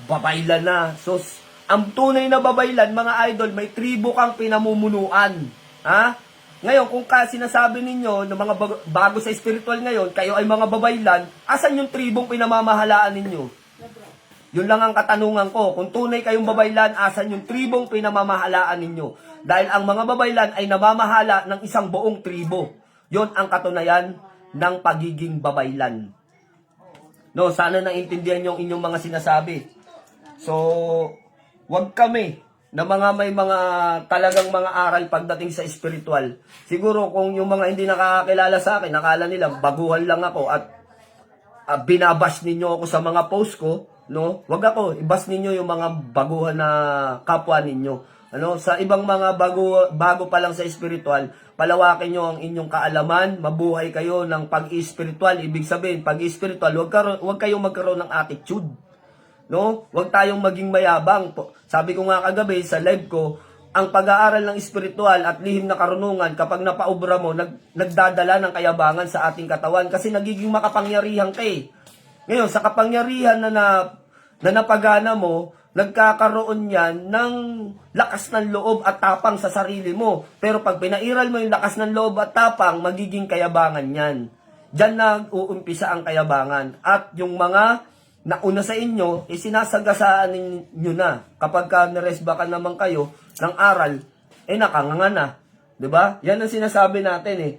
babaylan na. So, ang tunay na babaylan, mga idol, may tribo kang pinamumunuan. Ha? Ngayon, kung sinasabi ninyo ng mga bago sa spiritual ngayon, kayo ay mga babaylan, asan yung tribong pinamamahalaan ninyo? Yun lang ang katanungan ko. Kung tunay kayong babaylan, asan yung tribong pinamamahalaan ninyo? Dahil ang mga babaylan ay namamahala ng isang buong tribo. Yun ang katunayan ng pagiging babaylan. No, sana naintindihan yung inyong mga sinasabi. So, wag kami na may mga talagang mga aral pagdating sa spiritual. Siguro kung yung mga hindi nakakakilala sa akin, nakala nila baguhan lang ako at binabash ninyo ako sa mga post ko, no? Wag ako, i-bash ninyo yung mga baguhan na kapwa ninyo. Ano, sa ibang mga bago pa lang sa spiritual, palawakin nyo ang inyong kaalaman, mabuhay kayo ng pag-spiritual. Ibig sabihin, pag-spiritual, wag kayong magkaroon ng attitude. No? Wag tayong maging mayabang. Sabi ko nga kagabi sa live ko, ang pag-aaral ng spiritual at lihim na karunungan, kapag napaubra mo, nagdadala ng kayabangan sa ating katawan kasi nagiging makapangyarihan ka eh. Ngayon, sa kapangyarihan na napagana mo, nagkakaroon yan ng lakas ng loob at tapang sa sarili mo. Pero pag pinairal mo yung lakas ng loob at tapang, magiging kayabangan yan. Diyan nag-uumpisa ang kayabangan. At yung mga nauna sa inyo, sinasagasaan ninyo na. Kapag naresba ka naman kayo ng aral, nakanganga na. Diba? Yan ang sinasabi natin eh.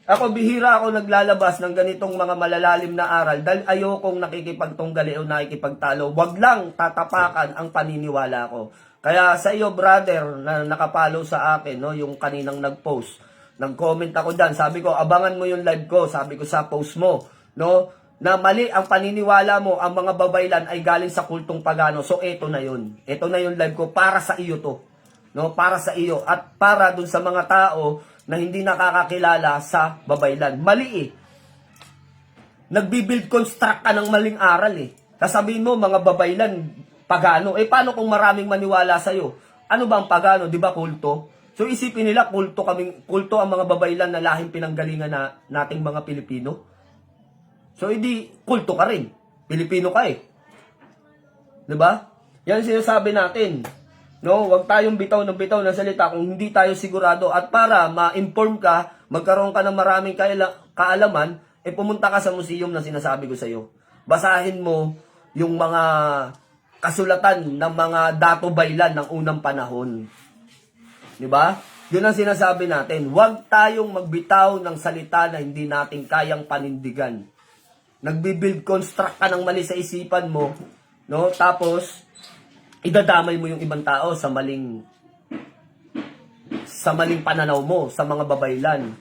Ako, bihira ako naglalabas ng ganitong mga malalalim na aral dahil ayokong nakikipagtunggali o nakikipagtalo. Wag lang tatapakan ang paniniwala ko. Kaya sa iyo, brother, na nakapalo sa akin, no, yung kaninang nag-post, nag-comment ako dyan. Sabi ko, abangan mo yung live ko. Sabi ko sa post mo, no, na mali ang paniniwala mo, ang mga babaylan ay galing sa kultong pagano. So, eto na yun. Eto na yung live ko para sa iyo to. No, para sa iyo. At para dun sa mga tao na hindi nakakakilala sa babaylan. Mali eh. Nagbibuild construct ka ng maling aral eh. Sasabihin mo, mga babaylan, pagano. Paano kung maraming maniwala sa'yo? Ano ba ang pagano? Di ba kulto? So isipin nila, kulto ang mga babaylan na lahing pinanggalingan nating mga Pilipino. So hindi, kulto ka rin. Pilipino ka eh. Di ba? Yan sinasabi natin. No, wag tayong bitaw ng salita kung hindi tayo sigurado. At para ma-inform ka, magkaroon ka ng maraming kaalaman, pumunta ka sa museum na sinasabi ko sa iyo. Basahin mo yung mga kasulatan ng mga dato baylan ng unang panahon. Di ba? Yun ang sinasabi natin. Huwag tayong magbitaw ng salita na hindi natin kayang panindigan. Nagbi-build construct ka ng mali sa isipan mo, no? Tapos idadamay mo yung ibang tao sa maling pananaw mo sa mga babaylan.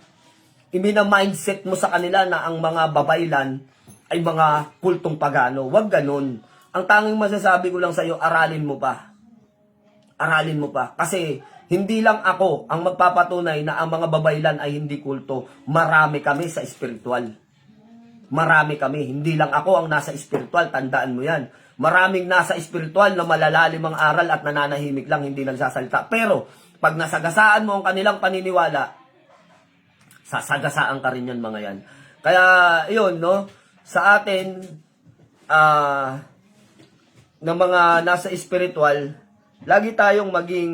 Imina-mindset mo sa kanila na ang mga babaylan ay mga kultong pagano. Huwag ganun. Ang tanging masasabi ko lang sa iyo, aralin mo pa. Aralin mo pa. Kasi hindi lang ako ang magpapatunay na ang mga babaylan ay hindi kulto. Marami kami sa espiritual. Marami kami. Hindi lang ako ang nasa espiritual. Tandaan mo yan. Maraming nasa espiritual na malalalim ang aral at nananahimik lang, hindi nagsasalita. Pero pag nasagasaan mo ang kanilang paniniwala, sasagasaan ka rin yan, mga yan. Kaya, yun, no? Sa atin, ng mga nasa spiritual, lagi tayong maging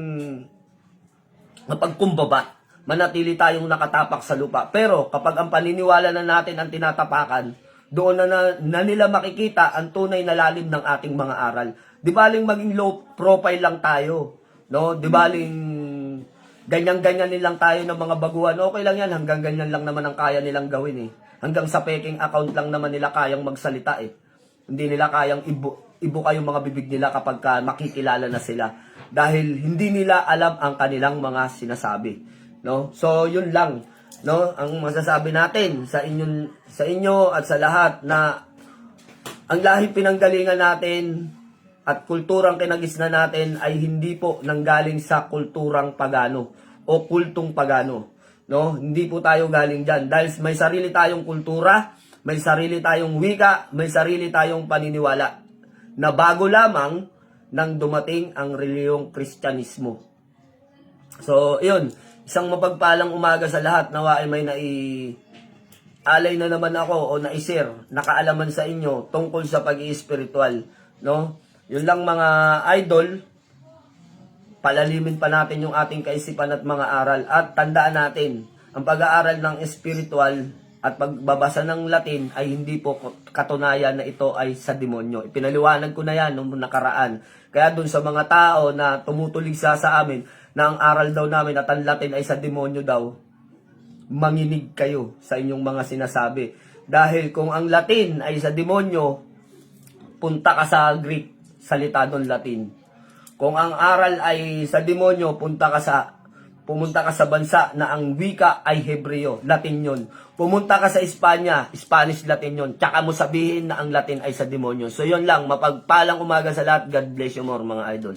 mapagkumbaba. Manatili tayong nakatapak sa lupa. Pero, kapag ang paniniwala na natin ang tinatapakan, doon na nila makikita ang tunay na lalim ng ating mga aral. Di baling maging low profile lang tayo. No? Di baling ganyan-ganyan nilang tayo ng mga baguhan. Okay lang yan, hanggang ganyan lang naman ang kaya nilang gawin eh. Hanggang sa peking account lang naman nila kayang magsalita eh. Hindi nila kayang ibuka yung mga bibig nila kapag makikilala na sila. Dahil hindi nila alam ang kanilang mga sinasabi. No? So, yun lang. No? Ang masasabi natin sa inyo at sa lahat na ang lahing pinanggalingan natin at kulturang kinagisna natin ay hindi po nanggaling sa kulturang pagano o kultong pagano. No? Hindi po tayo galing dyan. Dahil may sarili tayong kultura, may sarili tayong wika, may sarili tayong paniniwala na bago lamang nang dumating ang reliyong Kristyanismo. So, yun. Isang mapagpalang umaga sa lahat. Nawa ay may alay na naman ako o na-share, nakaalaman sa inyo tungkol sa pag-i-spiritual. No? Yun lang mga idol. Palalimin pa natin yung ating kaisipan at mga aral. At tandaan natin, ang pag-aaral ng spiritual at pagbabasa ng Latin ay hindi po katunayan na ito ay sa demonyo. Ipinaliwanag ko na yan noong nakaraan. Kaya dun sa mga tao na tumutulig sa amin na ang aral daw namin at ang Latin ay sa demonyo daw, manginig kayo sa inyong mga sinasabi. Dahil kung ang Latin ay sa demonyo, punta ka sa Greek, salita doon Latin. Kung ang aral ay sa demonyo, pumunta ka sa bansa na ang wika ay Hebreo, Latin yun. Pumunta ka sa Espanya, Spanish, Latin yun. Tsaka mo sabihin na ang Latin ay sa demonyo. So yun lang, mapagpalang umaga sa lahat. God bless you more, mga idol.